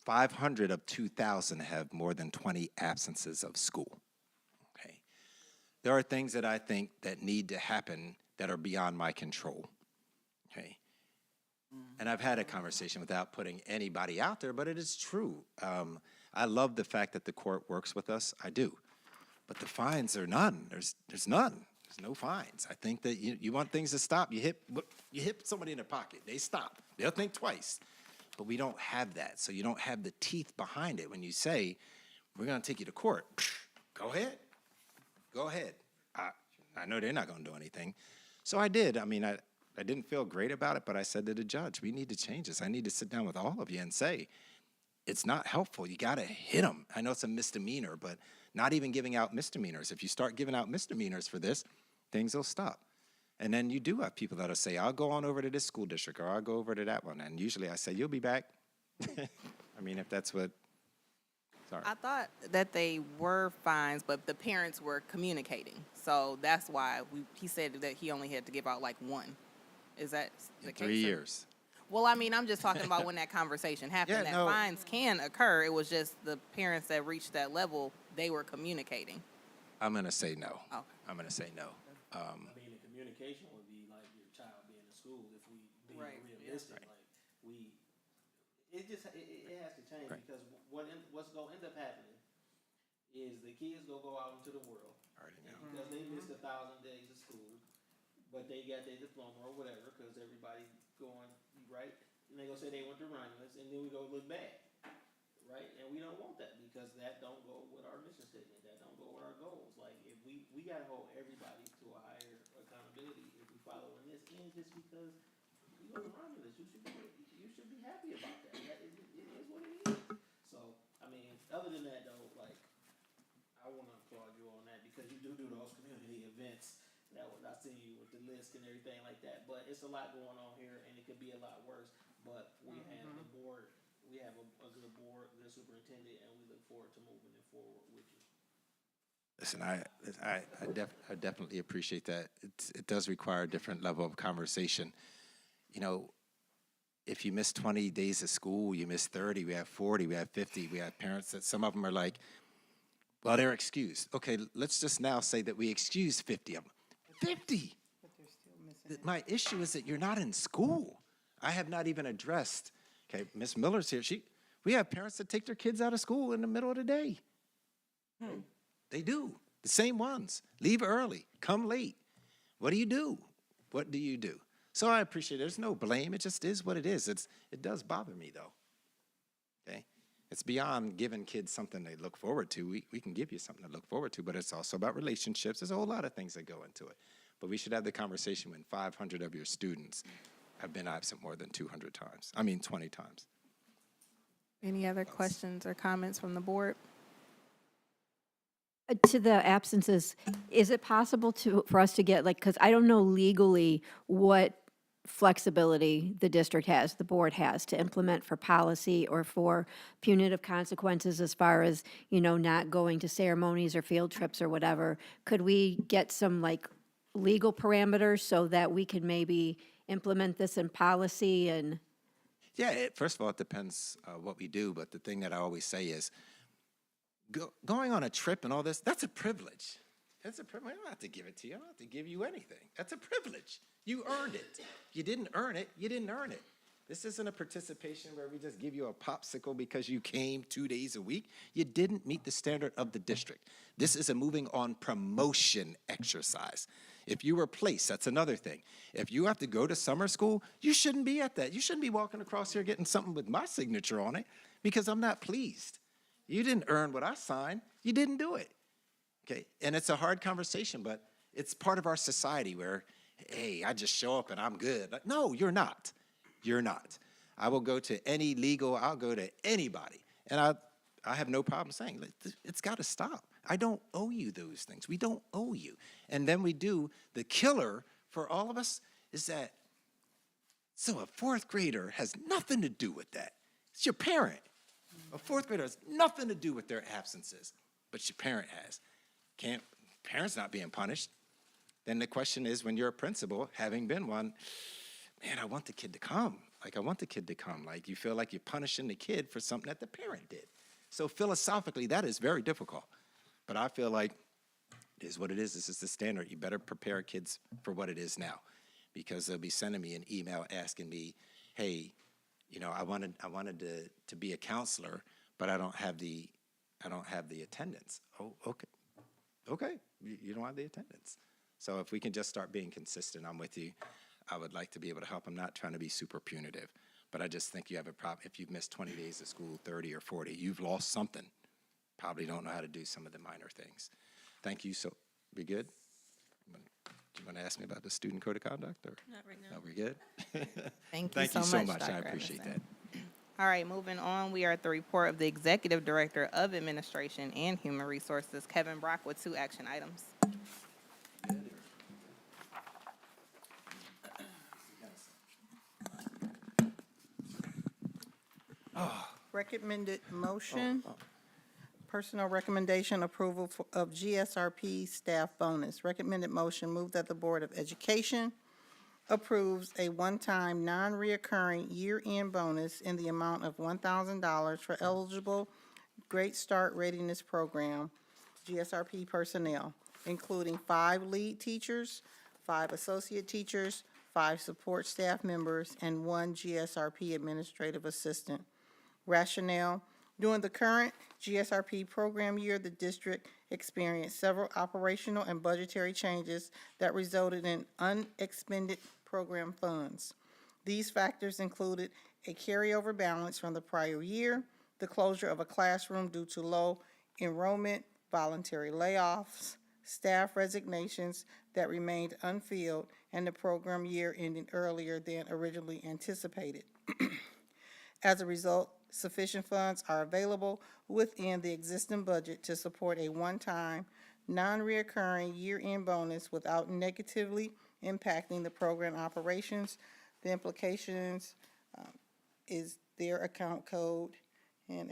500 of 2,000 have more than 20 absences of school. Okay. There are things that I think that need to happen that are beyond my control. Okay. And I've had a conversation without putting anybody out there, but it is true. I love the fact that the court works with us. I do. But the fines are none. There's none. There's no fines. I think that you want things to stop. You hit somebody in the pocket. They stop. They'll think twice. But we don't have that. So you don't have the teeth behind it when you say, we're going to take you to court. Go ahead. Go ahead. I know they're not going to do anything. So I did. I mean, I didn't feel great about it, but I said to the judge, we need to change this. I need to sit down with all of you and say, it's not helpful. You got to hit them. I know it's a misdemeanor, but not even giving out misdemeanors. If you start giving out misdemeanors for this, things will stop. And then you do have people that'll say, I'll go on over to this school district, or I'll go over to that one. And usually I say, you'll be back. I mean, if that's what, sorry. I thought that they were fines, but the parents were communicating. So that's why he said that he only had to give out like one. Is that the In case? 3 years. Well, I mean, I'm just talking about when that conversation happened, Yeah, that no. fines can occur. It was just the parents that reached that level, they were communicating. I'm going to say no. Okay. I'm going to say no. I mean, the communication would be like your child being in school. If we being Right. realistic, like it has to change Right. because what's going to end up happening is the kids go out into the world. Already know. Because they missed 1,000 days of school, but they got their diploma or whatever, because everybody going, right? And they gonna say they went to Romulus, and then we go look bad, right? And we don't want that, because that don't go with our mission statement, that don't go with our goals. Like, if we gotta hold everybody to a higher accountability if we following this, and just because you go to Romulus, you should be happy about that. It is what it is. So, I mean, other than that though, like, I want to applaud you on that because you do those community events. I see you with the list and everything like that. But it's a lot going on here, and it could be a lot worse. But we have the board. We have a good board, good superintendent, and we look forward to moving it forward with you. Listen, I definitely appreciate that. It does require a different level of conversation. You know, if you miss 20 days of school, you miss 30, we have 40, we have 50, we have parents that some of them are like, well, they're excused. Okay, let's just now say that we excuse 50 of them. 50! My issue is that you're not in school. I have not even addressed, okay, Miss Miller's here. We have parents that take their kids out of school in the middle of the day. They do. The same ones. Leave early, come late. What do you do? What do you do? So I appreciate it. There's no blame. It just is what it is. It does bother me, though. Okay? It's beyond giving kids something they look forward to. We can give you something to look forward to, but it's also about relationships. There's a whole lot of things that go into it. But we should have the conversation when 500 of your students have been absent more than 200 times. I mean, 20 times. Any other questions or comments from the board? To the absences, is it possible for us to get, like, because I don't know legally what flexibility the district has, the board has, to implement for policy or for punitive consequences as far as, not going to ceremonies or field trips or whatever. Could we get some, like, legal parameters so that we can maybe implement this in policy and? Yeah, first of all, it depends what we do, but the thing that I always say is, going on a trip and all this, that's a privilege. That's a privilege. I don't have to give it to you. I don't have to give you anything. That's a privilege. You earned it. You didn't earn it. You didn't earn it. This isn't a participation where we just give you a popsicle because you came 2 days a week. You didn't meet the standard of the district. This is a moving on promotion exercise. If you were placed, that's another thing. If you have to go to summer school, you shouldn't be at that. You shouldn't be walking across here getting something with my signature on it because I'm not pleased. You didn't earn what I signed. You didn't do it. Okay, and it's a hard conversation, but it's part of our society where, hey, I just show up and I'm good. Like, no, you're not. You're not. I will go to any legal, I'll go to anybody. And I have no problem saying, it's got to stop. I don't owe you those things. We don't owe you. And then we do, the killer for all of us is that, so a fourth grader has nothing to do with that. It's your parent. A fourth grader has nothing to do with their absences, but your parent has. Can't parents not being punished? Then the question is, when you're a principal, having been one, man, I want the kid to come. Like, I want the kid to come. Like, you feel like you're punishing the kid for something that the parent did. So philosophically, that is very difficult. But I feel like it is what it is. This is the standard. You better prepare kids for what it is now, because they'll be sending me an email asking me, hey, you know, I wanted to be a counselor, but I don't have the attendance. Oh, okay. Okay, you don't have the attendance. So if we can just start being consistent, I'm with you. I would like to be able to help. I'm not trying to be super punitive, but I just think you have a problem. If you've missed 20 days of school, 30 or 40, you've lost something. Probably don't know how to do some of the minor things. Thank you. So, we good? Do you want to ask me about the student code of conduct? Or? Not right now. Are we good? Thank Thank you so much. I Dr. appreciate Anderson. that. All right, moving on, we are at the report of the Executive Director of Administration and Human Resources, Kevin Brock, with 2 action items. Recommended motion, personal recommendation approval of GSRP staff bonus. Recommended motion, move that the Board of Education approves a one-time, non-reoccurring year-end bonus in the amount of $1,000 for eligible Great Start Readiness Program GSRP personnel, including 5 lead teachers, 5 associate teachers, 5 support staff members, and 1 GSRP administrative assistant. Rationale: during the current GSRP program year, the district experienced several operational and budgetary changes that resulted in unexpended program funds. These factors included a carryover balance from the prior year, the closure of a classroom due to low enrollment, voluntary layoffs, staff resignations that remained unfilled, and the program year ending earlier than originally anticipated. As a result, sufficient funds are available within the existing budget to support a one-time, non-reoccurring year-end bonus without negatively impacting the program operations. The implications is their account code, and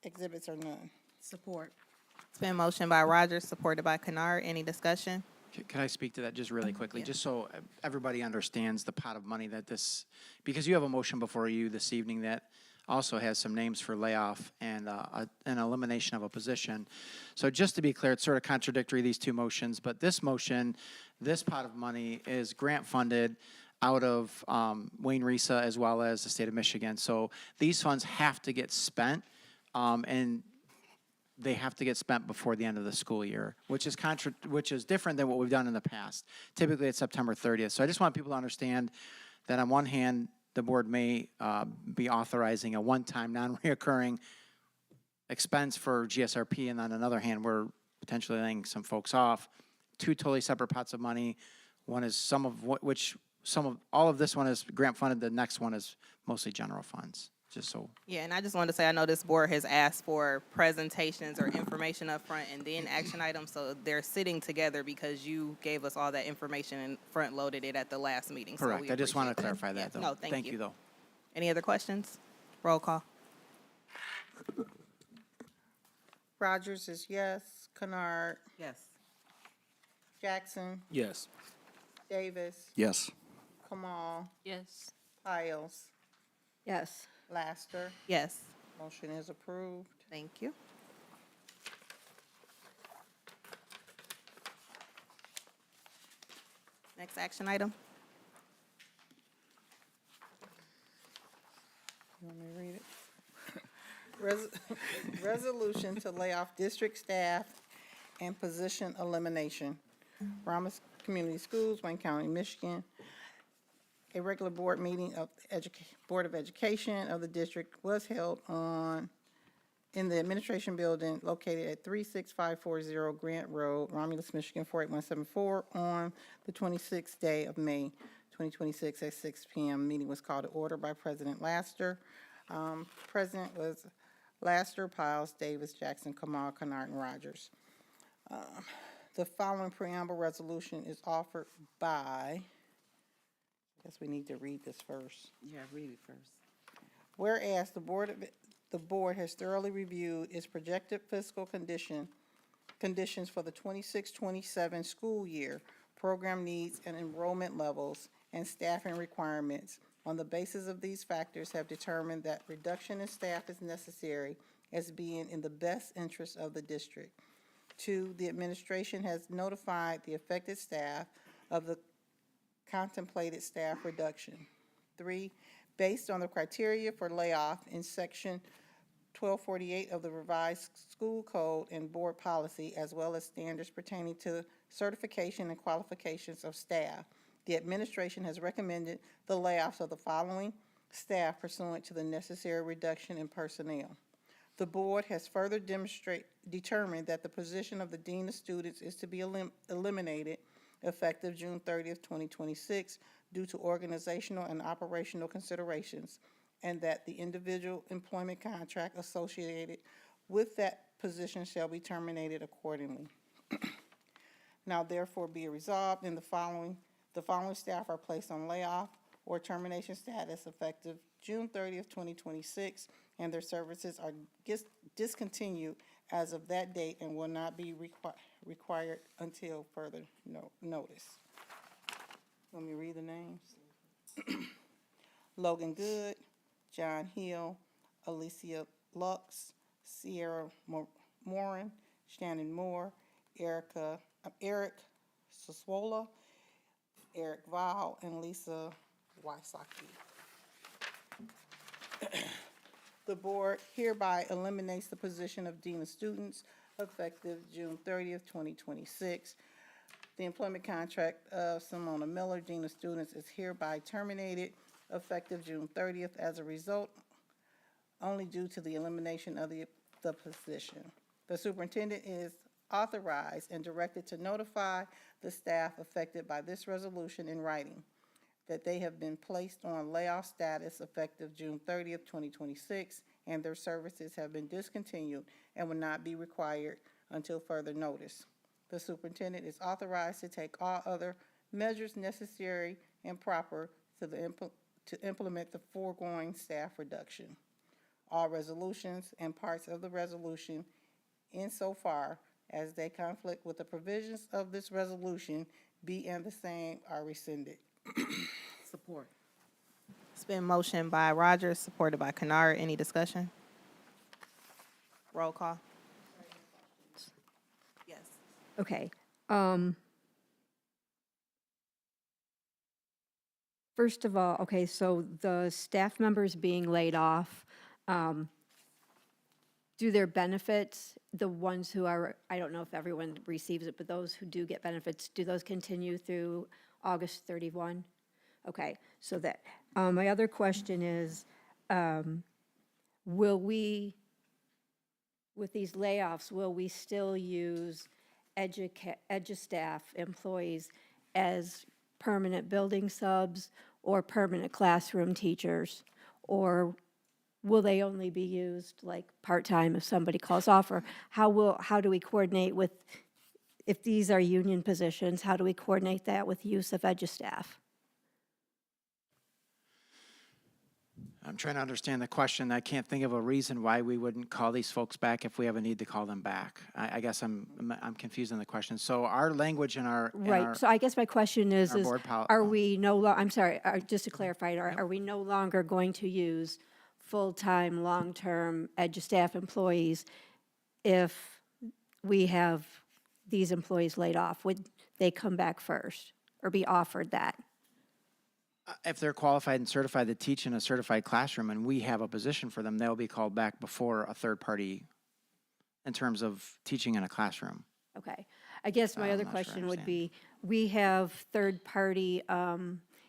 exhibits are none. Support. It's been motioned by Rogers, supported by Kennard. Any discussion? Can I speak to that just really quickly, just so everybody understands the pot of money that this, because you have a motion before you this evening that also has some names for layoff and an elimination of a position. So just to be clear, it's sort of contradictory, these 2 motions, but this motion, this pot of money is grant funded out of Wayne Risa as well as the state of Michigan. So these funds have to get spent, and they have to get spent before the end of the school year, which is different than what we've done in the past. Typically, it's September 30th. So I just want people to understand that on one hand, the board may be authorizing a one-time, non-reoccurring expense for GSRP, and on another hand, we're potentially laying some folks off. 2 totally separate pots of money. One is all of this one is grant funded. The next one is mostly general funds. Just so. Yeah, and I just wanted to say, I know this board has asked for presentations or information up front and then action items, so they're sitting together because you gave us all that information and front-loaded it at the last meeting. So Correct. we I just want to appreciate clarify that, though. No, thank you, you. though. Any other questions? Roll call. Rogers is yes. Kennard. Yes. Jackson. Yes. Davis. Yes. Kamal. Yes. Piles. Yes. Laster. Yes. Motion is approved. Thank you. Next action item. You want me to read it? Resolution to lay off district staff and position elimination. Ramos Community Schools, Wayne County, Michigan. A regular board meeting of Board of Education of the district was held in the administration building located at 36540 Grant Road, Romulus, Michigan, 48174, on the 26th day of May, 2026 at 6 p.m. Meeting was called to order by President Laster. President was Laster, Piles, Davis, Jackson, Kamal, Kennard, and Rogers. The following preamble resolution is offered by, I guess we need to read this first. Yeah, read it first. Whereas the board has thoroughly reviewed its projected fiscal conditions for the 26-27 school year, program needs and enrollment levels, and staffing requirements. On the basis of these factors, have determined that reduction in staff is necessary as being in the best interest of the district. 2, the administration has notified the affected staff of the contemplated staff reduction. 3, based on the criteria for layoff in Section 1248 of the revised school code and board policy, as well as standards pertaining to certification and qualifications of staff, the administration has recommended the layoffs of the following staff pursuant to the necessary reduction in personnel. The board has further determined that the position of the dean of students is to be eliminated effective June 30th, 2026, due to organizational and operational considerations, and that the individual employment contract associated with that position shall be terminated accordingly. Now therefore be it resolved, and the following staff are placed on layoff or termination status effective June 30th, 2026, and their services are discontinued as of that date and will not be required until further notice. Let me read the names. Logan Good, John Hill, Alicia Lux, Sierra Morin, Shannon Moore, Eric Soswola, Eric Val, and Lisa Wysocki. The board hereby eliminates the position of Dean of Students effective June 30th, 2026. The employment contract of Simona Miller, Dean of Students, is hereby terminated effective June 30th as a result only due to the elimination of the position. The superintendent is authorized and directed to notify the staff affected by this resolution in writing that they have been placed on layoff status effective June 30th, 2026, and their services have been discontinued and will not be required until further notice. The superintendent is authorized to take all other measures necessary and proper to implement the foregoing staff reduction. All resolutions and parts of the resolution insofar as they conflict with the provisions of this resolution be and the same are rescinded. Support. It's been motioned by Rogers, supported by Kennard. Any discussion? Roll call. Yes. Okay. First of all, okay, so the staff members being laid off, do their benefits, the ones who are, I don't know if everyone receives it, but those who do get benefits, do those continue through August 31? Okay, so that, my other question is, will we, with these layoffs, will we still use EduStaff employees as permanent building subs or permanent classroom teachers? Or will they only be used like part-time if somebody calls off? Or how do we coordinate with, if these are union positions, how do we coordinate that with use of EduStaff? I'm trying to understand the question. I can't think of a reason why we wouldn't call these folks back if we have a need to call them back. I guess I'm confused on the question. So our language in our Right, so I guess my question is board are we I'm sorry, just to clarify, are we no longer going to use full-time, long-term EduStaff employees if we have these employees laid off? Would they come back first or be offered that? If they're qualified and certified to teach in a certified classroom and we have a position for them, they'll be called back before a third party in terms of teaching in a classroom. Okay. I guess my I'm other not sure I question would understand. be, we have third-party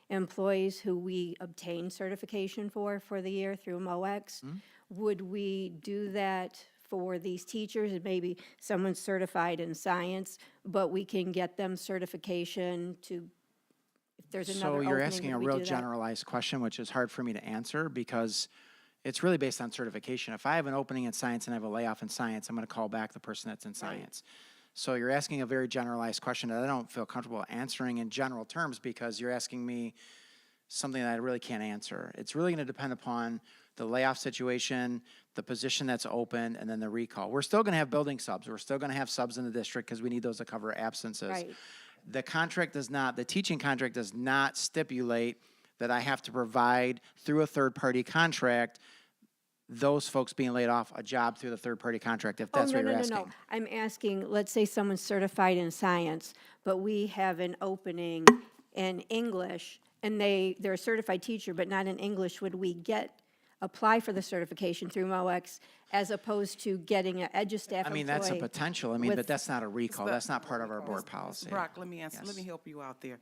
employees who we obtain certification for the year through MOEX. Would we do that for these teachers? And maybe someone's certified in science, but we can get them certification to, if there's another So opening, you're asking a would we real do that? generalized question, which is hard for me to answer because it's really based on certification. If I have an opening in science and I have a layoff in science, I'm going to call back the person that's in science. So you're asking a very generalized question that I don't feel comfortable answering in general terms because you're asking me something that I really can't answer. It's really going to depend upon the layoff situation, the position that's open, and then the recall. We're still going to have building subs. We're still going to have subs in the district because we need those to cover absences. Right. the contract does not, the teaching contract does not stipulate that I have to provide through a third-party contract those folks being laid off a job through the third-party contract, if that's what you're asking. No. I'm asking, let's say someone's certified in science, but we have an opening in English, and they're a certified teacher, but not in English. Would we apply for the certification through MOEX as opposed to getting an EduStaff I mean, that's a employee? potential. I mean, with- but that's not a recall. That's not part of our board policy. Brock, let me answer, let Yes. me help you out there.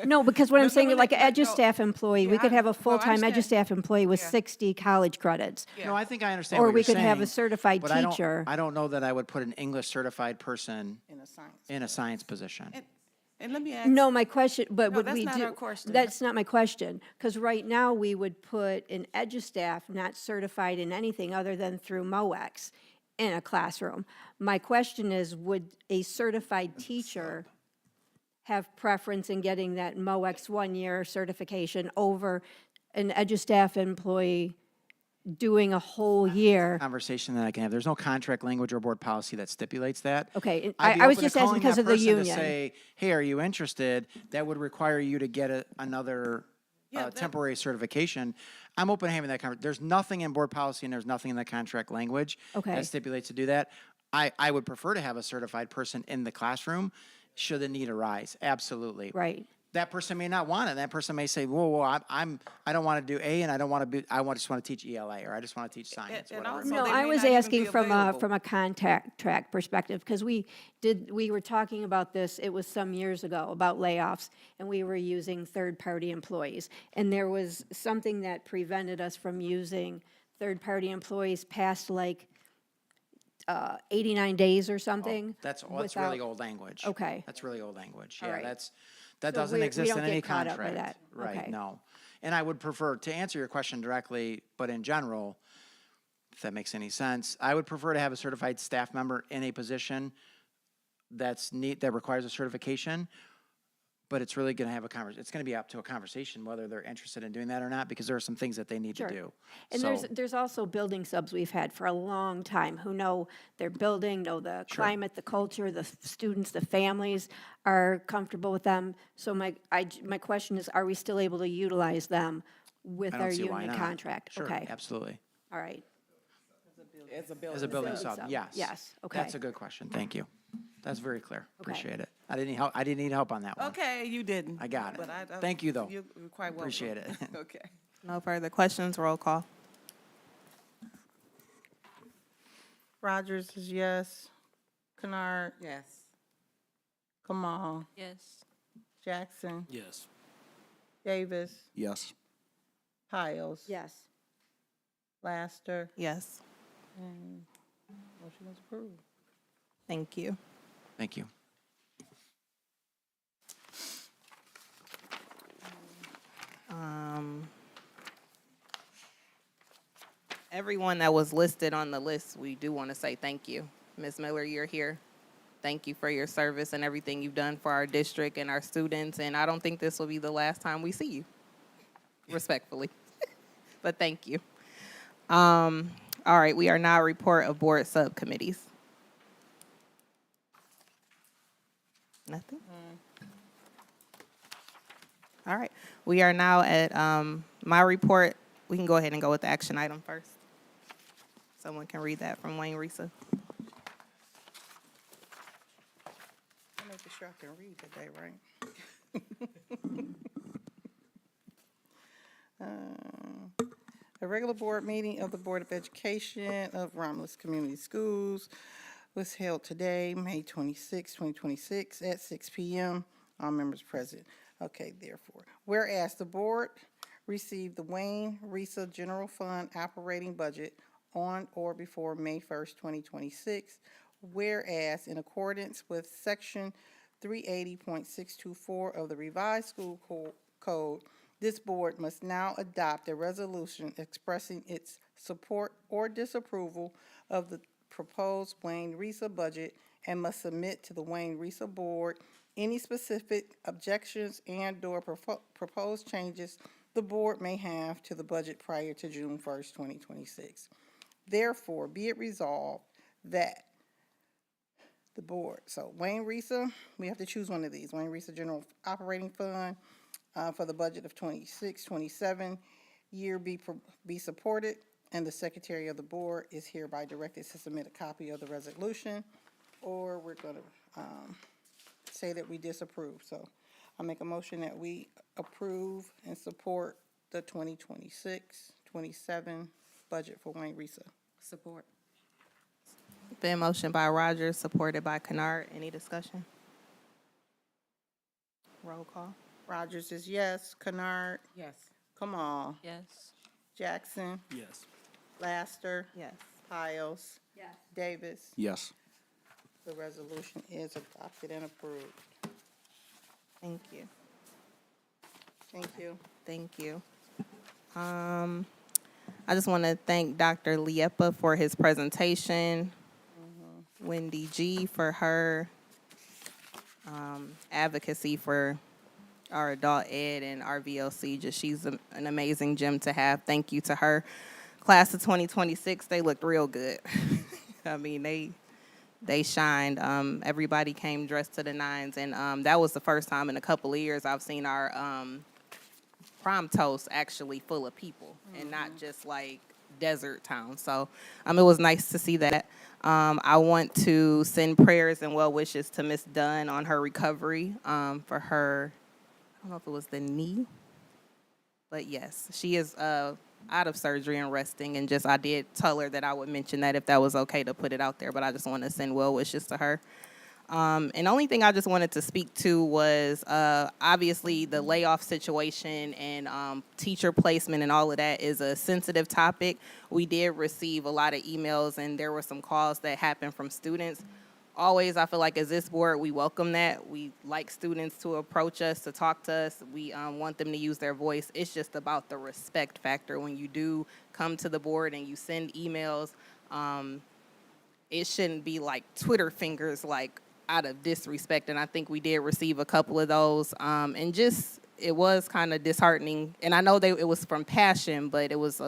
No, because what I'm No, saying, no, like an no, EduStaff employee, we Yeah, could have I a full-time understand. EduStaff employee with Yeah. 60 college credits. No, I think I understand Or what we you're could have a saying, certified but teacher. I don't know that I would put an English certified person In a science. in a science position. And let me ask. No, my question, but No, would that's we not do? our question. That's not my question, because right now we would put an EduStaff not certified in anything other than through MOEX in a classroom. My question is, would a certified teacher have preference in getting that MOEX one-year certification over an EduStaff employee doing a whole year? Conversation that I can have. There's no contract language or board policy that stipulates that. Okay, and I'd be I was open to just asking calling because that of the person to union. say, hey, are you interested? That would require you to get another Yeah, that- temporary certification. I'm open to having that conversation. There's nothing in board policy and there's nothing in the contract language Okay. that stipulates to do that. I would prefer to have a certified person in the classroom should the need arise. Absolutely. Right. That person may not want it. That person may say, whoa, I don't want to do A and I don't want to be, just want to teach ELA or I just want to teach science, and whatever. also- No, they I may was not even asking be from available. a contact track perspective, because we were talking about this, it was some years ago, about layoffs, and we were using third-party employees. And there was something that prevented us from using third-party employees past like 89 days or something. That's really without- old language. Okay. That's really old language. All Yeah, right. that So doesn't we exist don't in any get caught up with contract. that. Right, Okay. no. And I would prefer, to answer your question directly, but in general, if that makes any sense, I would prefer to have a certified staff member in a position that requires a certification, but it's really going to have it's going to be up to a conversation whether they're interested in doing that or not, because there are some things that they need to Sure. do. And So- there's also building subs we've had for a long time who know their building, know the climate, the culture, the students, the families are comfortable with them. So my question is, are we still able to utilize them with I our don't see why union not. contract? Sure, Okay, absolutely. all right. As a building. As a building building sub, sub, yes. yes, That's okay. a good question. Thank you. That's very clear. Okay. Appreciate it. I didn't need help on that one. Okay, you didn't. I got it. But Thank you, though. You're quite welcome. Appreciate it. Okay. No further questions, roll call. Rogers is yes. Kennard, Yes. Kamal, Yes. Jackson, Yes. Davis, Yes. Piles. Yes. Laster, Yes. and motion is approved. Thank you. Thank you. Everyone that was listed on the list, we do want to say thank you. Ms. Miller, you're here. Thank you for your service and everything you've done for our district and our students, and I don't think this will be the last time we see you, respectfully. But thank you. All right, we are now report of board subcommittees. Nothing? All right, we are now at my report. We can go ahead and go with the action item first. Someone can read that from Wayne Risa. I'm making sure I can read today, right? A regular board meeting of the Board of Education of Romulus Community Schools was held today, May 26, 2026, at 6 p.m. All members present. Okay, therefore, whereas the board received the Wayne Risa General Fund operating budget on or before May 1st, 2026, whereas in accordance with Section 380.624 of the revised school code, this board must now adopt a resolution expressing its support or disapproval of the proposed Wayne Risa budget and must submit to the Wayne Risa Board any specific objections and/or proposed changes the board may have to the budget prior to June 1st, 2026. Therefore, be it resolved that the board. So Wayne Risa, we have to choose one of these. Wayne Risa General Operating Fund for the budget of 26, 27 year be supported, and the secretary of the board is hereby directed to submit a copy of the resolution, or we're going to say that we disapprove. So I make a motion that we approve and support the 2026, 27 budget for Wayne Risa. Support. Been motion by Rogers, supported by Kennard. Any discussion? Roll call. Rogers is yes. Kennard, Yes. Kamal, Yes. Jackson, Yes. Laster, Yes. Piles, Davis. Yes. The resolution is adopted and approved. Thank you. Thank you. Thank you. I just want to thank Dr. Liepa for his presentation, Wendy G for her advocacy for our adult ed and our VLC. Just she's an amazing gem to have. Thank you to her. Class of 2026, they looked real good. I mean, they shined. Everybody came dressed to the nines, and that was the first time in a couple of years I've seen our prom toast actually full of people and not just like desert town. So it was nice to see that. I want to send prayers and well wishes to Miss Dunn on her recovery for her, I don't know if it was the knee, but yes, she is out of surgery and resting, and just I did tell her that I would mention that if that was okay to put it out there, but I just want to send well wishes to her. And the only thing I just wanted to speak to was obviously the layoff situation and teacher placement and all of that is a sensitive topic. We did receive a lot of emails, and there were some calls that happened from students. Always, I feel like as this board, we welcome that. We like students to approach us, to talk to us. We want them to use their voice. It's just about the respect factor. When you do come to the board and you send emails, it shouldn't be like Twitter fingers, like out of disrespect. And I think we did receive a couple of those. And just, it was kind of disheartening. And I know it was from passion, but it was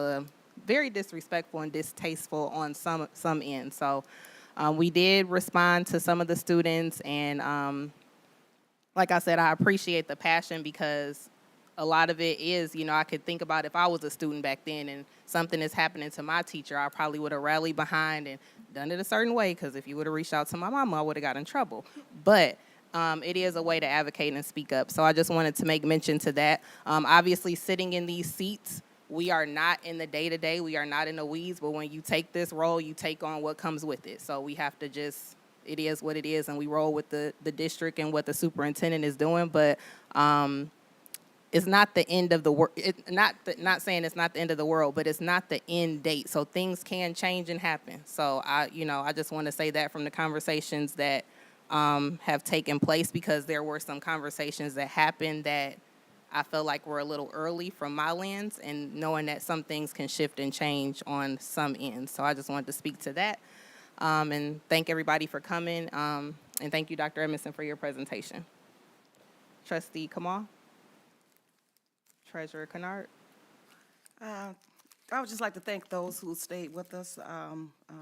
very disrespectful and distasteful on some end. So we did respond to some of the students, and like I said, I appreciate the passion because a lot of it is, I could think about if I was a student back then and something is happening to my teacher, I probably would have rallied behind and done it a certain way, because if you would have reached out to my mama, I would have got in trouble. But it is a way to advocate and speak up. So I just wanted to make mention to that. Obviously, sitting in these seats, we are not in the day-to-day, we are not in the weeds, but when you take this role, you take on what comes with it. So we have to just, it is what it is, and we roll with the district and what the superintendent is doing. But it's not the end of the world. Not saying it's not the end of the world, but it's not the end date. So things can change and happen. So I just want to say that from the conversations that have taken place, because there were some conversations that happened that I felt like were a little early from my lens, and knowing that some things can shift and change on some ends. So I just wanted to speak to that, and thank everybody for coming, and thank you, Dr. Edmondson, for your presentation. Trustee Kamal? Treasurer Kennard? I would just like to thank those who stayed with us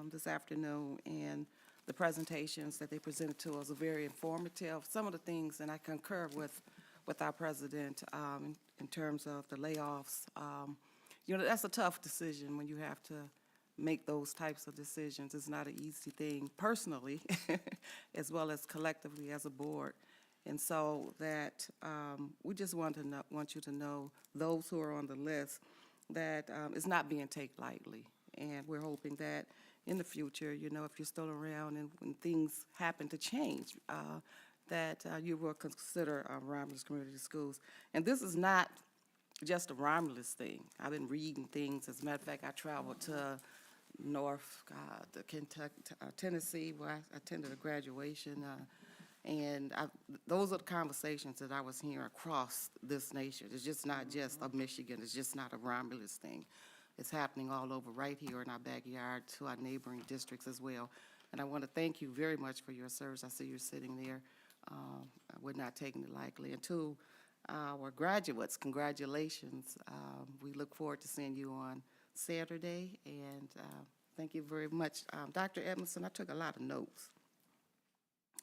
this afternoon, and the presentations that they presented to us are very informative. Some of the things, and I concur with our president in terms of the layoffs. That's a tough decision when you have to make those types of decisions. It's not an easy thing personally, as well as collectively as a board. And so that we just want you to know, those who are on the list, that it's not being taken lightly. And we're hoping that in the future, if you're still around and when things happen to change, that you will consider Romulus Community Schools. And this is not just a Romulus thing. I've been reading things. As a matter of fact, I traveled to Kentucky, Tennessee, where I attended a graduation. And those are the conversations that I was hearing across this nation. It's just not just of Michigan. It's just not a Romulus thing. It's happening all over right here in our backyard to our neighboring districts as well. And I want to thank you very much for your service. I see you're sitting there. We're not taking it lightly. And to our graduates, congratulations. We look forward to seeing you on Saturday. And thank you very much. Dr. Edmondson, I took a lot of notes.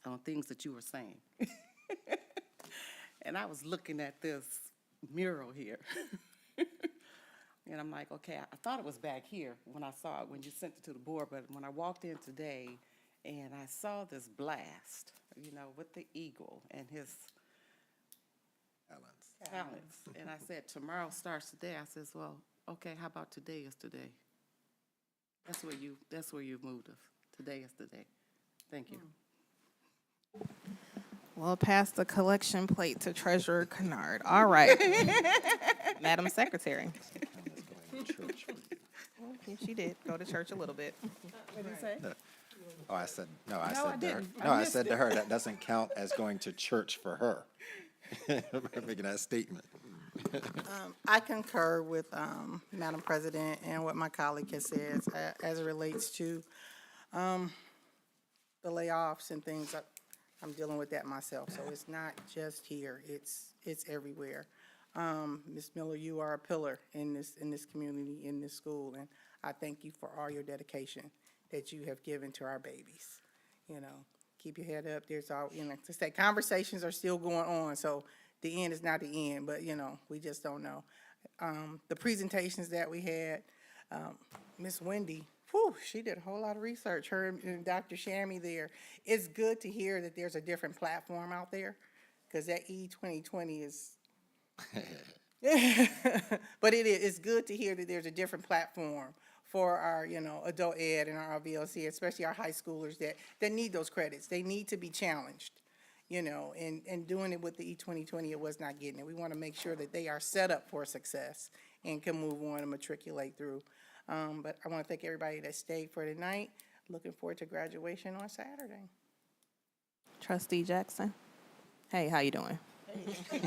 on things that you were saying. And I was looking at this mural here. And I'm like, okay, I thought it was back here when I saw it, when you sent it to the board, but when I walked in today and I saw this blast, you know, with the eagle and his talents. And I said, tomorrow starts today. I says, well, okay, how about today is today? That's where you've moved us. Today is today. Thank you. We'll pass the collection plate to Treasurer Kennard. All right. Madam Secretary. She did go to church a little bit. What did you say? Oh, I said, no, I No, I said to her. didn't. I No, I missed said to it. her, that doesn't count as going to church for her. I'm making that statement. I concur with Madam President and what my colleague has said as it relates to the layoffs and things. I'm dealing with that myself, so it's not just here, it's everywhere. Ms. Miller, you are a pillar in this community, in this school, and I thank you for all your dedication that you have given to our babies. You know, keep your head up. There's all, you know, to say conversations are still going on, so the end is not the end, but, you know, we just don't know. The presentations that we had, Miss Wendy, whew, she did a whole lot of research, her and Dr. Shammy there. It's good to hear that there's a different platform out there, because that E-2020 is, but it's good to hear that there's a different platform for our, you know, adult ed and our VLC, especially our high schoolers that need those credits. They need to be challenged, you know, and doing it with the E-2020, it was not getting it. We want to make sure that they are set up for success and can move on and matriculate through. But I want to thank everybody that stayed for tonight. Looking forward to graduation on Saturday. Trustee Jackson. Hey, how you doing? I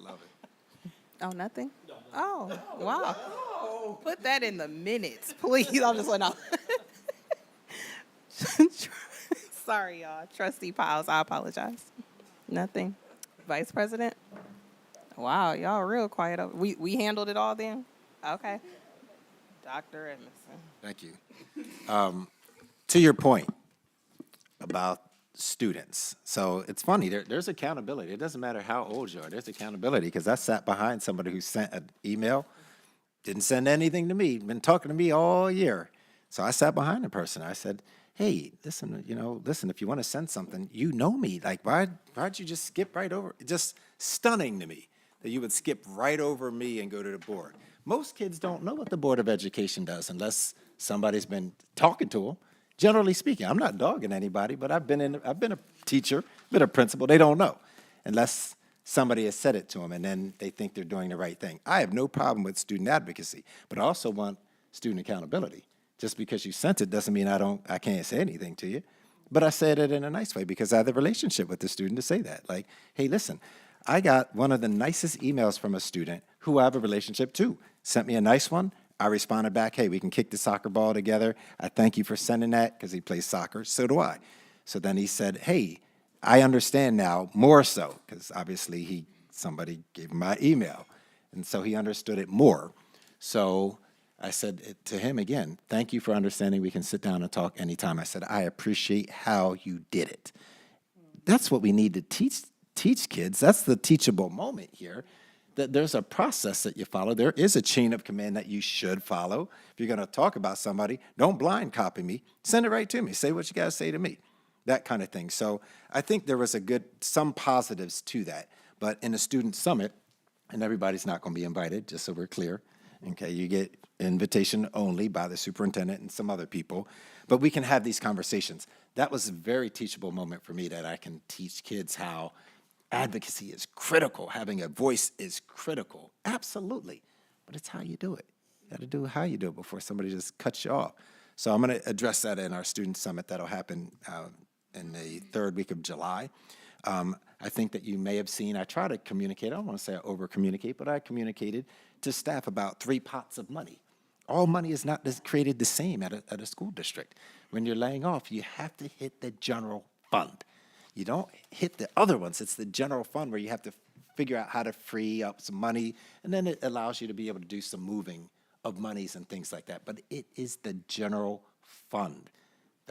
love it. Oh, nothing? Oh, wow. Put that in the minutes, please. I'm just like, no. Sorry, y'all. Trustee Piles, I apologize. Nothing. Vice President? Wow, y'all real quiet. We handled it all then? Okay. Dr. Edmondson. Thank you. To your point about students. So it's funny, there's accountability. It doesn't matter how old you are, there's accountability, because I sat behind somebody who sent an email, didn't send anything to me, been talking to me all year. So I sat behind the person. I said, hey, listen, you know, listen, if you want to send something, you know me. Like, why'd you just skip right over? Just stunning to me that you would skip right over me and go to the board. Most kids don't know what the Board of Education does unless somebody's been talking to them. Generally speaking, I'm not dogging anybody, but I've been a teacher, been a principal. They don't know unless somebody has said it to them, and then they think they're doing the right thing. I have no problem with student advocacy, but I also want student accountability. Just because you sent it doesn't mean I can't say anything to you. But I said it in a nice way because I have a relationship with the student to say that. Like, hey, listen, I got one of the nicest emails from a student who I have a relationship to. Sent me a nice one. I responded back, hey, we can kick the soccer ball together. I thank you for sending that because he plays soccer. So do I. So then he said, hey, I understand now more so, because obviously somebody gave him my email. And so he understood it more. So I said to him again, thank you for understanding. We can sit down and talk anytime. I said, I appreciate how you did it. That's what we need to teach kids. That's the teachable moment here, that there's a process that you follow. There is a chain of command that you should follow. If you're going to talk about somebody, don't blind copy me. Send it right to me. Say what you got to say to me. That kind of thing. So I think there was some positives to that. But in a student summit, and everybody's not going to be invited, just so we're clear. Okay, you get invitation only by the superintendent and some other people. But we can have these conversations. That was a very teachable moment for me, that I can teach kids how advocacy is critical. Having a voice is critical. Absolutely. But it's how you do it. You got to do how you do it before somebody just cuts you off. So I'm going to address that in our student summit that'll happen in the third week of July. I think that you may have seen, I try to communicate, I don't want to say I over-communicate, but I communicated to staff about 3 pots of money. All money is not created the same at a school district. When you're laying off, you have to hit the general fund. You don't hit the other ones. It's the general fund where you have to figure out how to free up some money, and then it allows you to be able to do some moving of monies and things like that. But it is the general fund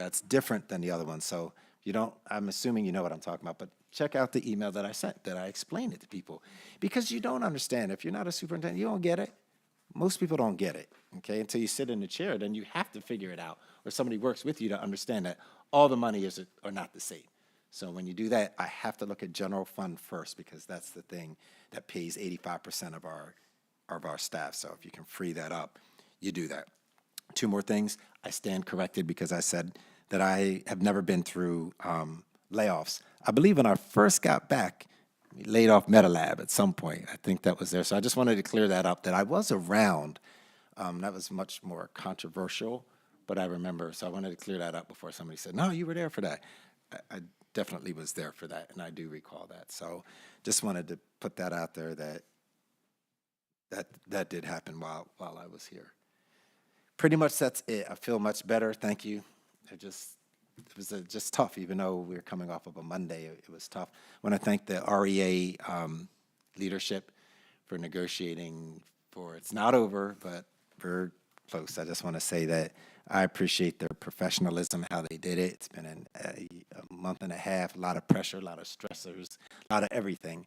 That's different than the other one. So you don't, I'm assuming you know what I'm talking about, but check out the email that I sent, that I explained it to people. Because you don't understand. If you're not a superintendent, you don't get it. Most people don't get it, okay? Until you sit in the chair, then you have to figure it out. Or somebody works with you to understand that all the money are not the same. So when you do that, I have to look at general fund first, because that's the thing that pays 85% of our staff. So if you can free that up, you do that. Two more things. I stand corrected because I said that I have never been through layoffs. I believe when I first got back, we laid off MetaLab at some point. I think that was there. So I just wanted to clear that up, that I was around. That was much more controversial, but I remember. So I wanted to clear that up before somebody said, no, you were there for that. I definitely was there for that, and I do recall that. So just wanted to put that out there, that did happen while I was here. Pretty much that's it. I feel much better. Thank you. It was just tough, even though we were coming off of a Monday. It was tough. I want to thank the REA leadership for negotiating for, it's not over, but we're close. I just want to say that I appreciate their professionalism, how they did it. It's been a month and a half, a lot of pressure, a lot of stressors, a lot of everything.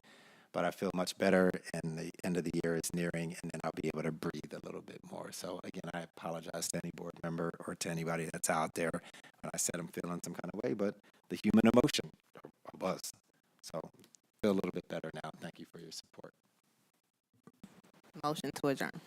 But I feel much better, and the end of the year is nearing, and then I'll be able to breathe a little bit more. So again, I apologize to any board member or to anybody that's out there when I said I'm feeling some kind of way, but the human emotion was. So I feel a little bit better now. Thank you for your support. Motion to adjourn.